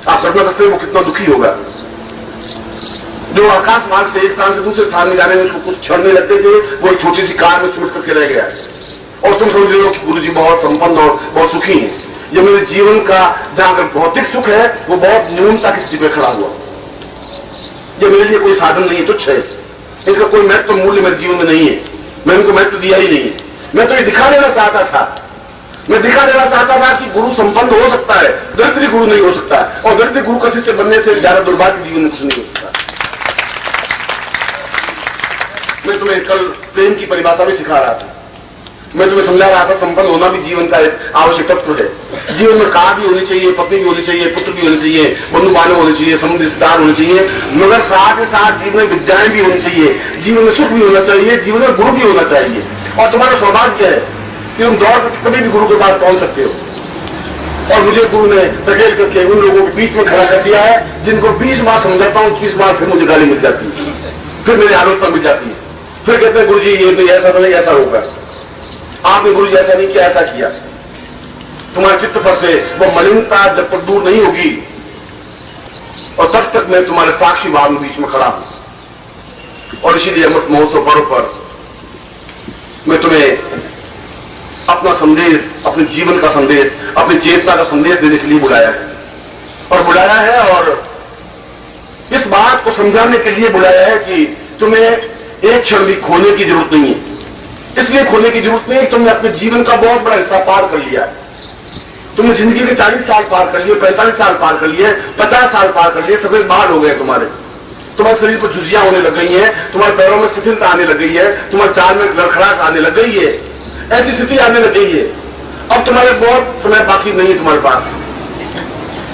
आप कल्पना करते हैं वो कितना दुखी होगा। जो आकाश मार्ग से एक स्थान से दूसरे स्थान में जाने में उसको कुछ क्षण नहीं लगते थे, वो एक छोटी सी कार में सिमट करके रह गया। और तुम समझ रहे हो कि गुरुजी बहुत संपन्न और बहुत सुखी है। ये मेरे जीवन का जहां अगर भौतिक सुख है वो बहुत न्यूनता की स्थिति में खड़ा हुआ। ये मेरे लिए कोई साधन नहीं है, तुच्छ है, इसका कोई महत्व मूल्य मेरे जीवन में नहीं है। मैंने उनको महत्व दिया ही नहीं है। मैं तो ये दिखा देना चाहता था, मैं दिखा देना चाहता था कि गुरु संपन्न हो सकता है, दरिद्री गुरु नहीं हो सकता। और दरिद्री गुरु का शिष्य बनने से ज्यादा दुर्भाग्य जीवन में कुछ नहीं हो सकता। मैं तुम्हें कल प्रेम की परिभाषा भी सिखा रहा था। मैं तुम्हें समझा रहा था संपन्न होना भी जीवन का एक आवश्यक तत्व है। जीवन में कार भी होनी चाहिए, पत्नी भी होनी चाहिए, पुत्र भी होने चाहिए, बंधु बांधव होने चाहिए, समुद्र रिश्तेदार होने चाहिए, मगर साथ ही साथ जीवन में विद्याएं भी होनी चाहिए, जीवन में सुख भी होना चाहिए, जीवन में गुरु भी होना चाहिए। और तुम्हारा सौभाग्य है कि तुम दौड़ करके कभी भी गुरु के पास पहुंच सकते हो। और मुझे गुरु ने धकेल करके उन लोगों के बीच में खड़ा कर दिया है जिनको 20 बार समझाता हूँ, 30 बार फिर मुझे गाली मिल जाती है, फिर मेरी आलोचना मिल जाती है। फिर कहते हैं गुरु जी ये नहीं, ऐसा नहीं, ऐसा होगा, आपने गुरु जी ऐसा नहीं किया, ऐसा किया। तुम्हारे चित्त पर से वो मलिनता जब तक दूर नहीं होगी और तब तक मैं तुम्हारे साक्षी भाव में बीच में खड़ा हूं। और इसीलिए अमृत महोत्सव पर्व पर मैं तुम्हें अपना संदेश, अपने जीवन का संदेश, अपनी चेतना का संदेश देने के लिए बुलाया है और इस बात को समझाने के लिए बुलाया है कि तुम्हें एक क्षण भी खोने की जरूरत नहीं है। इसलिए खोने की जरूरत नहीं है, तुमने अपने जीवन का बहुत बड़ा हिस्सा पार कर लिया है। तुमने जिंदगी के 40 साल पार कर लिए, 45 साल पार कर लिए, 50 साल पार कर लिए, सफेद बाल हो गए तुम्हारे शरीर पर झुर्रियां होने लग गई हैं, तुम्हारे पैरों में शिथिलता आने लग गई है, तुम्हारे चाल में लड़खड़ाहट आने लग गई है, ऐसी स्थिति आने लग गई है। अब तुम्हारे बहुत समय बाकी नहीं है तुम्हारे पास,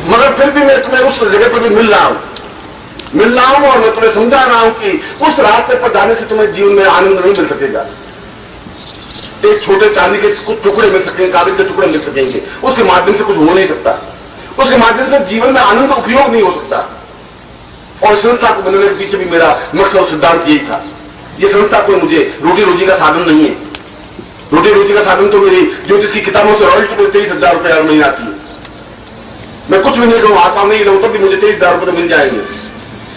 मगर फिर भी मैं तुम्हें उस जगह पर भी मिल रहा हूं और मैं तुम्हें समझा रहा हूं कि उस रास्ते पर जाने से तुम्हें जीवन में आनंद नहीं मिल सकेगा। एक छोटे चांदी के कुछ टुकड़े मिल सकेंगे, कागज के टुकड़े मिल सकेंगे, उसके माध्यम से कुछ हो नहीं सकता, उसके माध्यम से जीवन में आनंद का उपयोग नहीं हो सकता। और संस्था को बनने के पीछे भी मेरा मकसद और सिद्धांत यही था। ये संस्था कोई मुझे रोटी रोजी का साधन नहीं है। रोटी रोजी का साधन तो मेरी ज्योतिष की किताबों से रॉयल्टी को 23,000 रुपये हर महीना आती है। मैं कुछ भी नहीं कहूँ, आता नहीं रहूं, तब भी मुझे 23,000 रुपये मिल जाएंगे।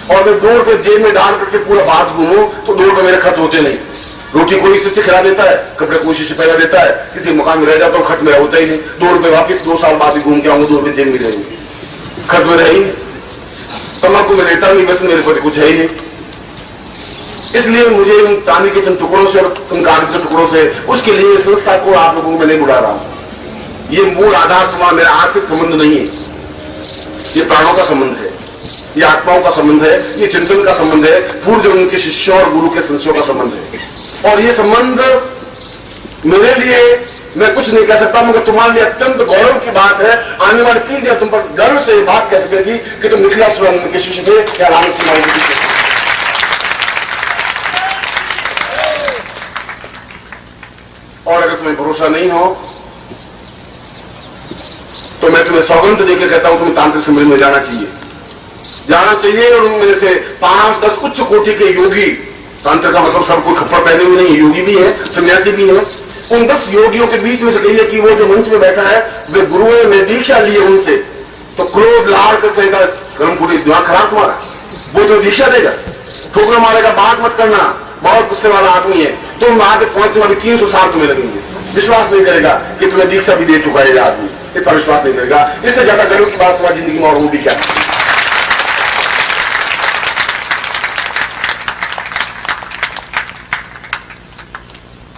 और मैं 2 रुपये जेब में डाल करके पूरा बात घूमूं तो 2 रुपये मेरे खर्च होते नहीं। रोटी कोई शिष्य खिला देता है, कपड़े कोई शिष्य पहना देता है, किसी मकान में रह जाता हूँ, खर्च मेरा होता ही नहीं। 2 रुपये वापिस 2 साल बाद ही घूम के आऊंगा, 2 रुपये जेब में रहेंगे, खर्च में रहेंगे। तम्बाकू में लेता नहीं, बस मेरे पास कुछ है ही नहीं। इसलिए मुझे उन चांदी के चंद टुकड़ों से और उन कागज के टुकड़ों से, उसके लिए संस्था को आप लोगों को मैं नहीं बुला रहा हूं। ये मूल आधार तुम्हारा मेरा आर्थिक संबंध नहीं है, ये प्राणों का संबंध है, ये आत्माओं का संबंध है, ये चिंतन का संबंध है, पूर्व जन्म के शिष्यों और गुरु के संशयों का संबंध है। और ये संबंध मेरे लिए मैं कुछ नहीं कह सकता, मगर तुम्हारे लिए अत्यंत गौरव की बात है। आने वाली पीढ़ी तुम पर गर्व से बात कह सकेगी कि तुम निखिलाश्वरानंद के शिष्य थे या राम सिंह के शिष्य थे। और अगर तुम्हें भरोसा नहीं हो तो मैं तुम्हें सौगंध देकर कहता हूं तुम्हें तांत्रिक सम्मेलन में जाना चाहिए। और उनमें से 5-10 उच्च कोटि के योगी, तंत्र का मतलब सब कोई खप्पर पहने हुए नहीं, योगी भी है, सन्यासी भी है, उन 10 योगियों के बीच में से कहिए कि वो जो मंच में बैठा है वे गुरुओं ने दीक्षा ली है उनसे, तो क्रोध लाड़ कर कहेगा गर्म फूटी दिमाग खराब तुम्हारा, वो तो दीक्षा देगा, ठोकर मारेगा, बात मत करना, बहुत गुस्से वाला आदमी है, तुम वहां तक पहुंचने वाली 300 साल तुम्हें लगेंगे। विश्वास नहीं करेगा कि तुम्हें दीक्षा भी दे चुका है आदमी, इतना विश्वास नहीं करेगा। इससे ज्यादा गर्व की बात तुम्हारी जिंदगी में और वो भी क्या।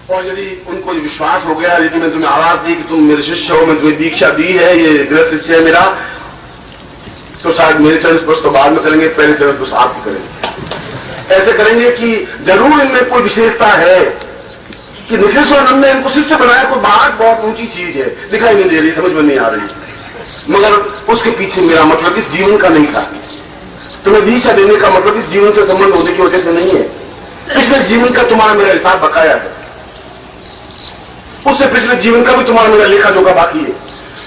और यदि उनको विश्वास हो गया, यदि मैं तुम्हें आवाज दी कि तुम मेरे शिष्य हो, मैं तुम्हें दीक्षा दी है, ये गृह शिष्य है मेरा, तो शायद मेरे चरण स्पर्श तो बाद में करेंगे, पहले चरण स्पर्श आप करेंगे। ऐसे करेंगे कि जरूर इनमें कोई विशेषता है कि निखिलेश्वरानंद ने इनको शिष्य बनाया, कोई बात बहुत ऊंची चीज है, दिखाई नहीं दे रही, समझ में नहीं आ रही, मगर उसके पीछे मेरा मतलब इस जीवन का नहीं था। तुम्हें दीक्षा देने का मतलब इस जीवन से संबंध होने की वजह से नहीं है। पिछले जीवन का तुम्हारा मेरा हिसाब बकाया है, उससे पिछले जीवन का भी तुम्हारा मेरा लेखा जोखा बाकी है।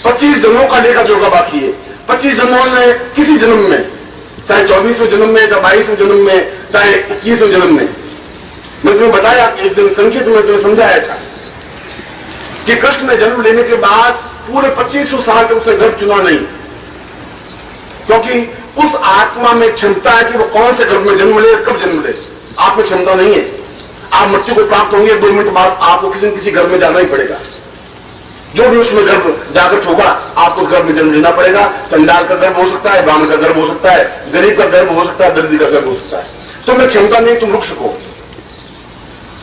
25 जन्मों का लेखा जोखा बाकी है। 25 जन्मों में किसी जन्म में, चाहे 24वें जन्म में, चाहे 22वें जन्म में, चाहे 21वें जन्म में, मैं तुम्हें बताया कि एक दिन संकेत में तुम्हें समझाया था कि कृष्ण ने जन्म लेने के बाद पूरे 2500 साल तक उसने गर्भ चुना नहीं, क्योंकि उस आत्मा में क्षमता है कि वो कौन से गर्भ में जन्म ले, कब जन्म ले। आप में क्षमता नहीं है। आप मृत्यु को प्राप्त होंगे 2 मिनट बाद आपको किसी न किसी गर्भ में जाना ही पड़ेगा। जो भी उसमें गर्भ जागृत होगा आपको गर्भ में जन्म लेना पड़ेगा। चंडाल का गर्भ हो सकता है, ब्राह्मण का गर्भ हो सकता है, गरीब का गर्भ हो सकता है, दरिद्र का गर्भ हो सकता है। तुम्हें क्षमता नहीं तुम रुक सको,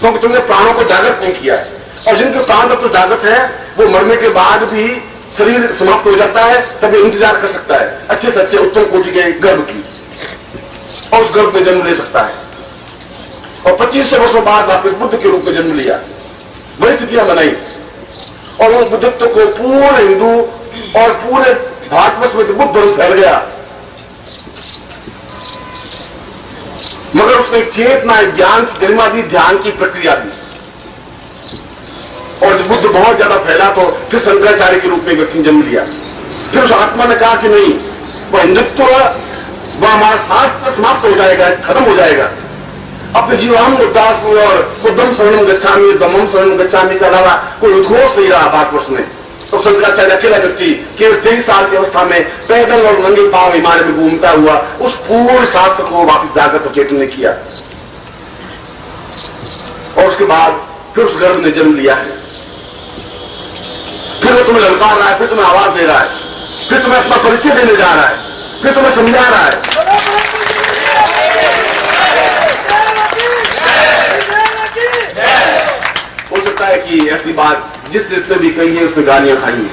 क्योंकि तुमने प्राणों को जागृत नहीं किया है। और जिनके प्राण तब तो जागृत है वो मरने के बाद भी शरीर समाप्त हो जाता है, तभी इंतजार कर सकता है अच्छे से अच्छे उत्तम कोटि के गर्भ की, और उस गर्भ में जन्म ले सकता है। और 2500 वर्षों बाद वापस बुद्ध के रूप में जन्म लिया, बड़ी स्थितियां बनाई, और उस बुद्धत्व को पूरे हिंदू और पूरे भारतवर्ष में तो बुद्ध धर्म फैल गया। मगर उसने एक चेतना, एक ज्ञान की गरिमा दी, ध्यान की प्रक्रिया दी, और जब बुद्ध बहुत ज्यादा फैला तो फिर शंकराचार्य के रूप में व्यक्ति जन्म लिया। फिर उस आत्मा ने कहा कि नहीं, वह हिंदुत्व, वह हमारा शास्त्र समाप्त हो जाएगा, खत्म हो जाएगा। अपने जीवानंद दास और बुद्धम शरणम गच्छामि, धम्मम शरणम गच्छामि के अलावा कोई उद्घोष नहीं रहा भारतवर्ष में। तो शंकराचार्य अकेला व्यक्ति केवल 23 साल की अवस्था में पैदल और नंगे पांव हिमालय में घूमता हुआ उस पूर्ण शास्त्र को वापस जाकर चेतन ने किया, और उसके बाद फिर उस गर्भ ने जन्म लिया है। फिर वो तुम्हें ललकार रहा है, फिर तुम्हें आवाज दे रहा है, फिर तुम्हें अपना परिचय देने जा रहा है, फिर तुम्हें समझा रहा है। हो सकता है कि ऐसी बात जिसने भी कही है उसने गालियां खाई है,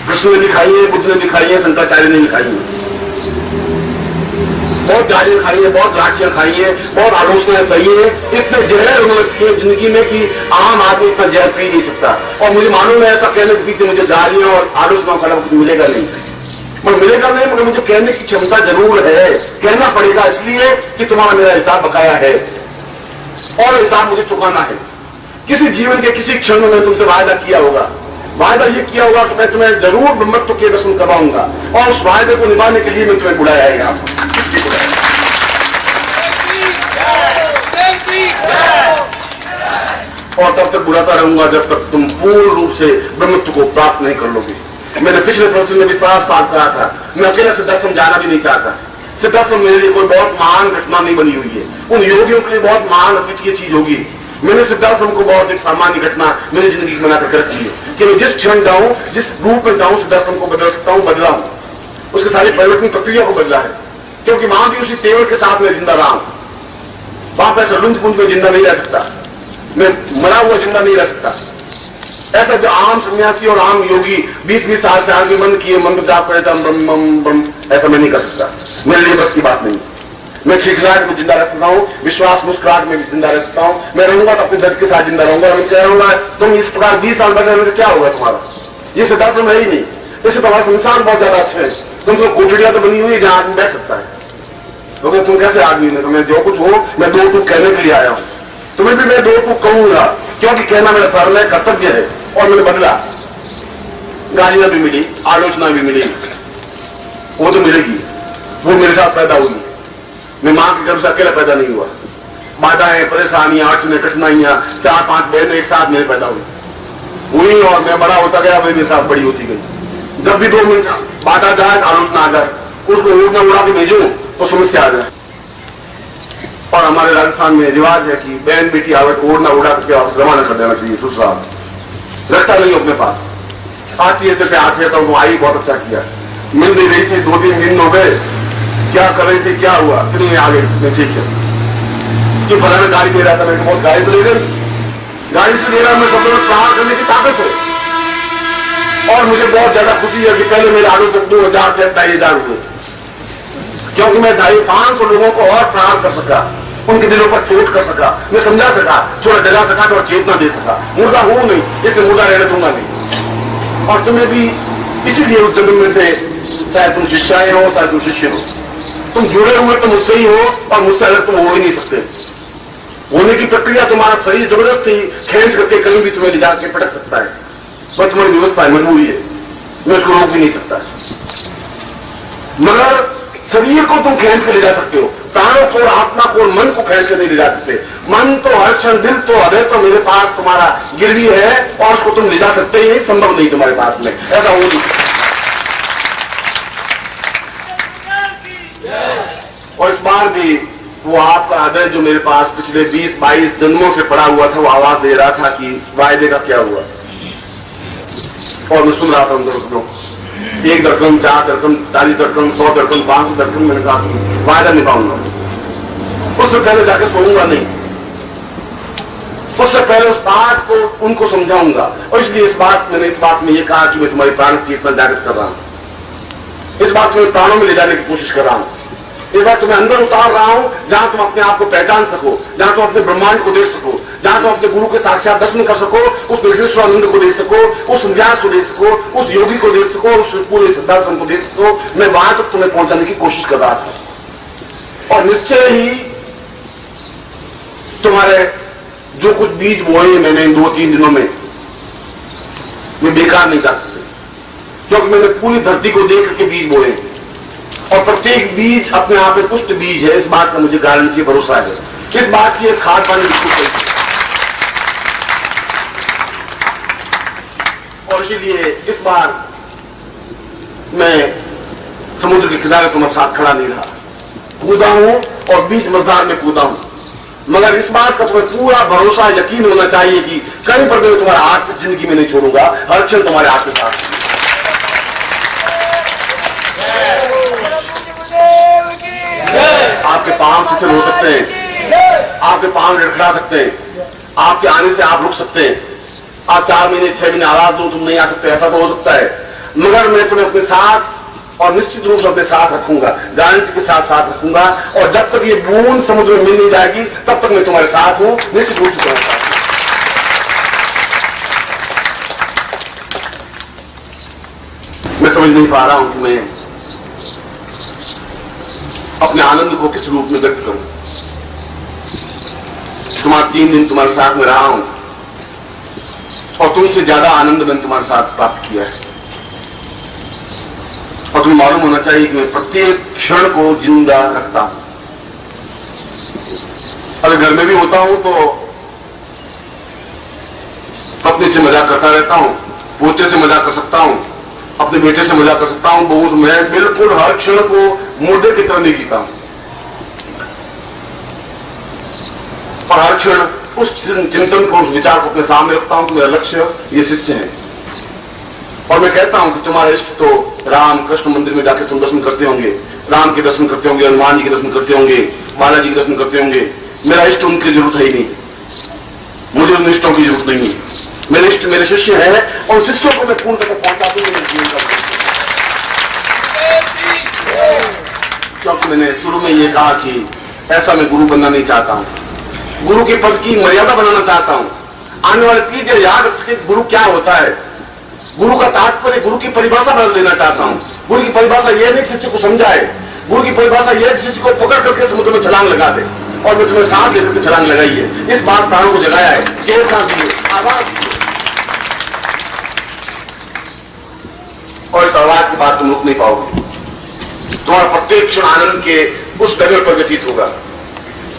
कृष्ण ने भी खाई है, बुद्ध ने भी खाई है, शंकराचार्य ने भी खाई है, बहुत गालियां खाई है, बहुत राखियां खाई है, बहुत आलोचनाएं सही है। इतने जहर उन्होंने किए जिंदगी में कि आम आदमी इतना जहर पी नहीं सकता। और मुझे मालूम है ऐसा कहने के पीछे मुझे गालियां और आलोचनाओं का कुछ मिलेगा नहीं, पर मिलेगा नहीं, मगर मुझे कहने की क्षमता जरूर है। कहना पड़ेगा इसलिए कि तुम्हारा मेरा हिसाब बकाया है और हिसाब मुझे चुकाना है। किसी जीवन के किसी क्षण में मैं तुमसे वायदा किया होगा, वायदा ये किया होगा कि मैं तुम्हें जरूर ब्रह्मत्व के दर्शन करवाऊंगा, और उस वायदे को निभाने के लिए मैं तुम्हें बुलाया है यहाँ। और तब तक बुलाता रहूंगा जब तक तुम पूर्ण रूप से ब्रह्मत्व को प्राप्त नहीं कर लोगे। मैंने पिछले प्रवचन में भी साफ कहा था, मैं अकेला सिद्धाश्रम जाना भी नहीं चाहता। सिद्धाश्रम मेरे लिए कोई बहुत महान घटना नहीं बनी हुई है, उन योगियों के लिए बहुत महान अद्वितीय चीज होगी। मैंने सिद्धाश्रम को बहुत एक सामान्य घटना मेरी जिंदगी में बनाकर रखी है कि मैं जिस क्षण जाऊं, जिस रूप में जाऊं, सिद्धाश्रम को बदल सकता हूं, बदला हूं, उसके सारी परिवर्तन प्रक्रिया को बदला है। क्योंकि वहां भी उसी तेवर के साथ मैं जिंदा रहा हूं, वहां पर ऐसा लुंज पुंज में जिंदा नहीं रह सकता, मैं मरा हुआ जिंदा नहीं रह सकता। ऐसा जो आम सन्यासी और आम योगी 20-20 साल से आगे मन किए, मंत्र जाप करे ब्रह्म, ऐसा मैं नहीं कर सकता। मेरे लिए बस की बात नहीं। मैं खिलखिलाहट में जिंदा रखता हूँ, विश्वास मुस्कुराहट में भी जिंदा रखता हूँ। मैं रहूंगा तो अपने दर्द के साथ जिंदा रहूंगा। मैं कहूंगा तुम इस प्रकार 20 साल बैठे रहने से क्या होगा तुम्हारा, ये सिद्धाश्रम है ही नहीं। इससे तुम्हारा संसार बहुत ज्यादा अच्छा है। तुम सब कोठड़ियां तो बनी हुई है जहां आदमी बैठ सकता है, तो तुम कैसे आदमी ने, तो मैं जो कुछ हूं मैं 2 टूक कहने के लिए आया हूं। तुम्हें भी मैं 2 टूक कहूंगा, क्योंकि कहना मेरा धर्म है, कर्तव्य है, और मैंने बदला। गालियां भी मिली, आलोचना भी मिली, वो तो मिलेगी, वो मेरे साथ पैदा हुई। मैं मां के गर्भ से अकेला पैदा नहीं हुआ। बाधाएं, परेशानियां, अड़चनें, कठिनाइयां, 4-5 बहनें एक साथ मेरे पैदा हुई, और मैं बड़ा होता गया, वे मेरे साथ बड़ी होती गई। जब भी 2 मिनट बात आ जाए, आलोचना आ जाए, उसको उड़ना उड़ा के भेजूं तो समस्या आ जाए। और हमारे राजस्थान में रिवाज है कि बहन बेटी आवे तो ओढ़ना उड़ा करके वापस रवाना कर देना चाहिए, दूसरा रखता नहीं अपने पास। आती है सिर्फ आती है तो वो आई, बहुत अच्छा किया, मिल नहीं रही थी, 2-3 दिन हो गए, क्या कर रही थी, क्या हुआ, फिर मैं आ गई, ठीक है। कि भला में गाड़ी दे रहा था, मैं बहुत गाड़ी तो दे गई, गाड़ी से दे रहा, मैं सब लोग प्रहार करने की ताकत है। और मुझे बहुत ज्यादा खुशी है कि पहले मेरे आलोचक 2000 से 2500 हुए, क्योंकि मैं 500 लोगों को और प्रहार कर सका, उनके दिलों पर चोट कर सका, मैं समझा सका, थोड़ा जगा सका, थोड़ा चेतना दे सका। मुर्दा हूं नहीं, इसलिए मुर्दा रहने दूंगा नहीं। और तुम्हें भी इसीलिए उस जन्म में से, चाहे तुम शिष्याएं हो चाहे तुम शिष्य हो, तुम जुड़े हुए तो मुझसे ही हो, और मुझसे अलग तुम हो ही नहीं सकते। होने की प्रक्रिया तुम्हारा सही जबरदस्ती खींच करके कहीं भी तुम्हें ले जाकर पटक सकता है, पर तुम्हारी व्यवस्था है, मजबूरी है, मैं उसको रोक भी नहीं सकता। मगर शरीर को तुम खींच के ले जा सकते हो, प्राणों को और आत्मा को और मन को खींच के नहीं ले जा सकते। मन तो हर क्षण, दिल तो, हृदय तो मेरे पास तुम्हारा गिरवी है और उसको तुम ले जा सकते ही संभव नहीं तुम्हारे पास में, ऐसा हो नहीं। और इस बार भी वो आपका हृदय जो मेरे पास पिछले 20-22 जन्मों से पड़ा हुआ था, वो आवाज दे रहा था कि वायदे का क्या हुआ। और मैं सुन रहा था उन धड़कनों, 1 धड़कन, 4 धड़कन, 40 धड़कन, 100 धड़कन, 500 धड़कन। मैंने कहा वायदा निभाऊंगा, उससे पहले जाके सोऊंगा नहीं, उससे पहले उस बात को उनको समझाऊंगा। और इसलिए मैंने इस बात में ये कहा कि मैं तुम्हारी प्राण चेतना जागृत कर रहा हूं, इस बात में प्राणों में ले जाने की कोशिश कर रहा हूं, इस बार तुम्हें अंदर उतार रहा हूं जहां तुम अपने आप को पहचान सको, जहां तुम अपने ब्रह्मांड को देख सको, जहां तुम अपने गुरु के साक्षात दर्शन कर सको, उस निर्विश्वानंद को देख सको, उस संन्यास को देख सको, उस योगी को देख सको, उस पूरे सिद्धासन को देख सको। मैं वहां तक तुम्हें पहुंचाने की कोशिश कर रहा था। और निश्चय ही तुम्हारे जो कुछ बीज बोए मैंने इन 2-3 दिनों में, वे बेकार नहीं जा सकते, क्योंकि मैंने पूरी धरती को देख करके बीज बोए और प्रत्येक बीज अपने आप में पुष्ट बीज है। इस बात का मुझे गारंटी, भरोसा है। इस बात की एक खाद पानी बिल्कुल नहीं। और इसीलिए इस बार मैं समुद्र के किनारे तुम्हारे साथ खड़ा नहीं रहा, कूदा हूं और बीच मझधार में कूदा हूं, मगर इस बात का तुम्हें पूरा भरोसा, यकीन होना चाहिए कि कहीं पर मैं तुम्हारा हाथ इस जिंदगी में नहीं छोड़ूंगा, हर क्षण तुम्हारे हाथ के साथ। आपके पांव शिथिल हो सकते हैं, आपके पांव लड़खड़ा सकते हैं, आपके आने से आप रुक सकते हैं, आप 4 महीने 6 महीने आवाज दो तुम नहीं आ सकते, ऐसा तो हो सकता है, मगर मैं तुम्हें अपने साथ और निश्चित रूप से अपने साथ रखूंगा, गारंटी के साथ साथ रखूंगा। और जब तक ये बूंद समुद्र में मिल नहीं जाएगी तब तक मैं तुम्हारे साथ हूं, निश्चित रूप से तुम्हारे साथ। मैं समझ नहीं पा रहा हूं कि मैं अपने आनंद को किस रूप में व्यक्त करूं। तुम्हारे 3 दिन तुम्हारे साथ में रहा हूं और तुमसे ज्यादा आनंद मैंने तुम्हारे साथ प्राप्त किया है। और तुम्हें मालूम होना चाहिए कि मैं प्रत्येक क्षण को जिंदा रखता हूं। अगर घर में भी होता हूं तो पत्नी से मजाक करता रहता हूं, पोते से मजाक कर सकता हूं, अपने बेटे से मजाक कर सकता हूं, बहू से। मैं बिल्कुल हर क्षण को मुर्दे की तरह नहीं जीता हूं और हर क्षण उस चिंतन को, उस विचार को अपने सामने रखता हूं कि मेरा लक्ष्य ये शिष्य है। और मैं कहता हूं कि तुम्हारा इष्ट तो राम कृष्ण मंदिर में जाके तुम दर्शन करते होंगे, राम के दर्शन करते होंगे, हनुमान जी के दर्शन करते होंगे, बालाजी के दर्शन करते होंगे। मेरा इष्ट उनकी जरूरत है ही नहीं, मुझे उन इष्टों की जरूरत नहीं है। मेरे इष्ट मेरे शिष्य है और शिष्यों को मैं पूर्ण तक पहुंचा दूंगा जीवन का। क्योंकि मैंने शुरू में ये कहा कि ऐसा मैं गुरु बनना नहीं चाहता हूं, गुरु के पद की मर्यादा बनाना चाहता हूं। आने वाली पीढ़ी याद रख सके गुरु क्या होता है, गुरु का तात्पर्य, गुरु की परिभाषा बदल देना चाहता हूं। गुरु की परिभाषा यह नहीं शिष्य को समझाए, गुरु की परिभाषा यह शिष्य को पकड़ करके समुद्र में छलांग लगा दे और मैं तुम्हें सांस लेकर के छलांग लगाई है। इस बात प्राणों को जगाया है, आवाज और इस आवाज की बात तुम रुक नहीं पाओगे। तुम्हारा प्रत्येक क्षण आनंद के उस डगर पर व्यतीत होगा,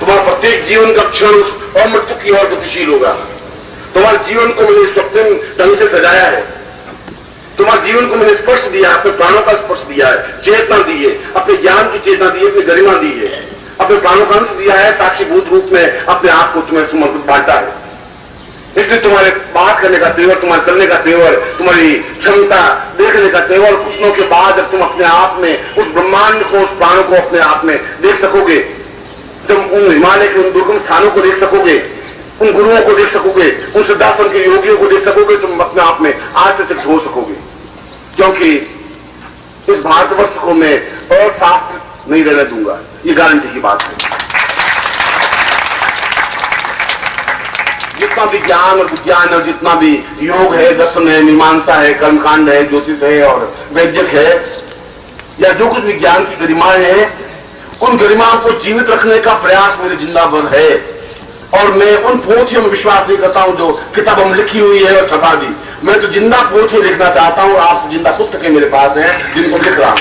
तुम्हारा प्रत्येक जीवन का क्षण उस अमृत्यु की ओर गतिशील होगा। तुम्हारे जीवन को मैंने स्वप्न ढंग से सजाया है, तुम्हारे जीवन को मैंने स्पर्श दिया, अपने प्राणों का स्पर्श दिया है, चेतना दी है, अपने ज्ञान की चेतना दी है, अपनी गरिमा दी है, अपने प्राणों का अंश दिया है, साक्षीभूत रूप में अपने आप को तुम्हें समर्पित बांटा है। इसलिए तुम्हारे बात करने का तेवर, तुम्हारे चलने का तेवर, तुम्हारी क्षमता देखने का तेवर, कुछ दिनों के बाद जब तुम अपने आप में उस ब्रह्मांड को, उस प्राणों को अपने आप में देख सकोगे, तुम उन हिमालय के उन दुर्गम स्थानों को देख सकोगे, उन गुरुओं को देख सकोगे, उन सिद्धासन के योगियों को देख सकोगे, तुम अपने आप में आज से हो सकोगे। क्योंकि इस भारतवर्ष को मैं अशास्त्र नहीं रहने दूंगा, ये गारंटी की बात है। जितना भी ज्ञान और विज्ञान और जितना भी योग है, दर्शन है, मीमांसा है, कर्मकांड है, ज्योतिष है और वैद्यक है, या जो कुछ भी ज्ञान की गरिमाएं हैं, उन गरिमाओं को जीवित रखने का प्रयास मेरे जिंदा भर है। और मैं उन पोथियों में विश्वास नहीं करता हूं जो किताब हम लिखी हुई है और छपा दी। मैं तो जिंदा पोथी लिखना चाहता हूं और आपसे जिंदा पुस्तकें मेरे पास हैं जिनको लिख रहा हूं।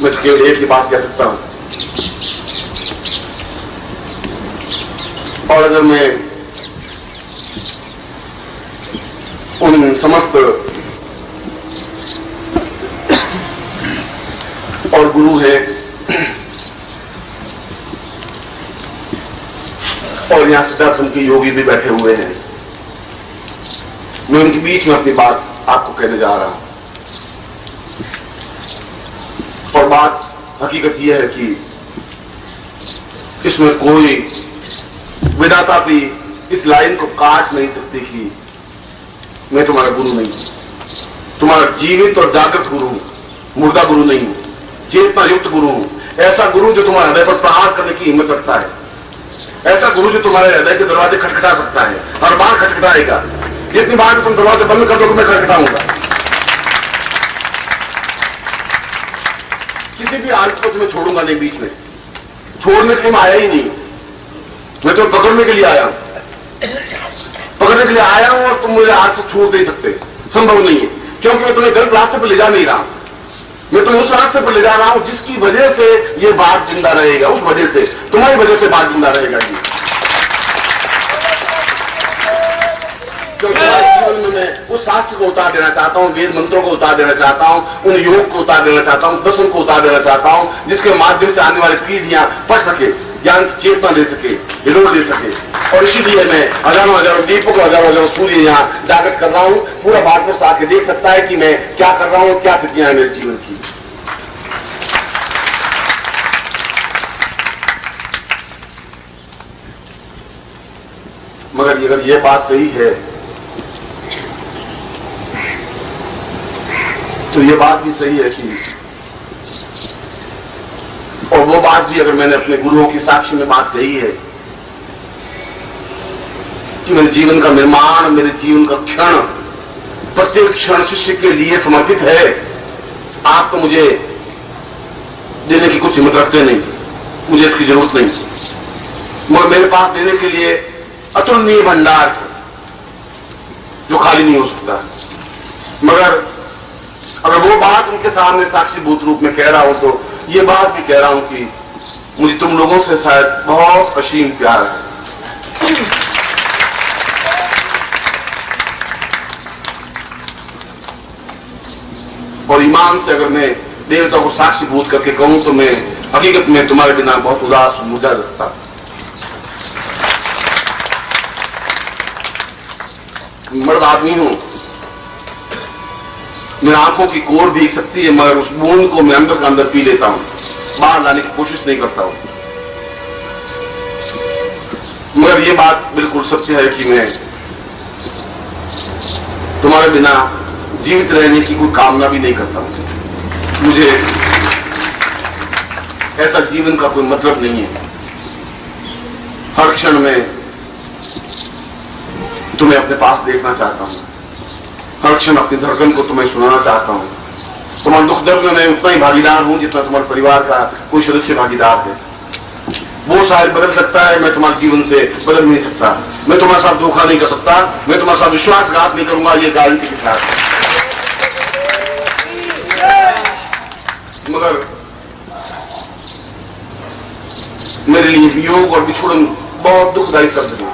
मैं तो केवल एक ही बात कह सकता हूं, और अगर मैं उन समस्त और गुरु है और यहां सिद्धाश्रम के योगी भी बैठे हुए हैं, मैं उनके बीच में अपनी बात आपको कहने जा रहा हूं। और बात हकीकत यह है कि इसमें कोई विधाता भी इस लाइन को काट नहीं सकती कि मैं तुम्हारा गुरु नहीं, तुम्हारा जीवित और जागृत गुरु हूं, मुर्दा गुरु नहीं हूं, चेतना युक्त गुरु हूं। ऐसा गुरु जो तुम्हारे हृदय पर प्रहार करने की हिम्मत रखता है, ऐसा गुरु जो तुम्हारे हृदय के दरवाजे खटखटा सकता है, हर बार खटखटाएगा। जितनी बार तुम दरवाजे बंद कर दो तो मैं खटखटाऊंगा। किसी भी हालत को तुम्हें छोड़ूंगा नहीं, बीच में छोड़ने के लिए मैं आया ही नहीं, मैं तुम्हें पकड़ने के लिए आया हूं, पकड़ने के लिए आया हूं और तुम मुझे हाथ से छोड़ नहीं सकते, संभव नहीं है, क्योंकि मैं तुम्हें गलत रास्ते पर ले जा नहीं रहा, मैं तुम्हें उस रास्ते पर ले जा रहा हूं जिसकी वजह से ये बात जिंदा रहेगा, उस वजह से, तुम्हारी वजह से बात जिंदा रहेगा जी। क्योंकि जीवन में मैं उस शास्त्र को उतार देना चाहता हूं, वेद मंत्रों को उतार देना चाहता हूं, उन योग को उतार देना चाहता हूं, दर्शन को उतार देना चाहता हूं, जिसके माध्यम से आने वाली पीढ़ियां पढ़ सके, ज्ञान की चेतना ले सके, हिलोर ले सके। और इसीलिए मैं हजारों हजारों दीपक, हजारों हजारों सूर्य यहाँ जागृत कर रहा हूं। पूरा भारतवर्ष आके देख सकता है कि मैं क्या कर रहा हूं, क्या सिद्धियां हैं मेरे जीवन की। मगर अगर ये बात सही है तो ये बात भी सही है कि, और वो बात भी अगर मैंने अपने गुरुओं की साक्षी में बात कही है कि मेरे जीवन का निर्माण, मेरे जीवन का क्षण, प्रत्येक क्षण शिष्य के लिए समर्पित है। आप तो मुझे देने की कुछ हिम्मत रखते नहीं, मुझे इसकी जरूरत नहीं, मगर मेरे पास देने के लिए अतुलनीय भंडार जो खाली नहीं हो सकता। मगर अगर वो बात उनके सामने साक्षीभूत रूप में कह रहा हूं तो ये बात भी कह रहा हूं कि मुझे तुम लोगों से शायद बहुत असीम प्यार है। और ईमान से अगर मैं देवता को साक्षीभूत करके कहूं तो मैं हकीकत में तुम्हारे बिना बहुत उदास मुझा रखता। मर्द आदमी हूं, मैं आंखों की कोर देख सकती है, मगर उस बूंद को मैं अंदर का अंदर पी लेता हूं, बाहर लाने की कोशिश नहीं करता हूं। मगर ये बात बिल्कुल सत्य है कि मैं तुम्हारे बिना जीवित रहने की कोई कामना भी नहीं करता हूं। मुझे ऐसा जीवन का कोई मतलब नहीं है। हर क्षण में तुम्हें अपने पास देखना चाहता हूं, हर क्षण अपनी धड़कन को तुम्हें सुनाना चाहता हूं। तुम्हारे दुख दर्द में मैं उतना ही भागीदार हूं जितना तुम्हारे परिवार का कोई सदस्य भागीदार है। वो शायद बदल सकता है, मैं तुम्हारे जीवन से बदल नहीं सकता। मैं तुम्हारे साथ धोखा नहीं कर सकता, मैं तुम्हारे साथ विश्वासघात नहीं करूंगा, ये गारंटी के साथ। मगर मेरे लिए वियोग और विछोड़न बहुत दुखदायी शब्द है।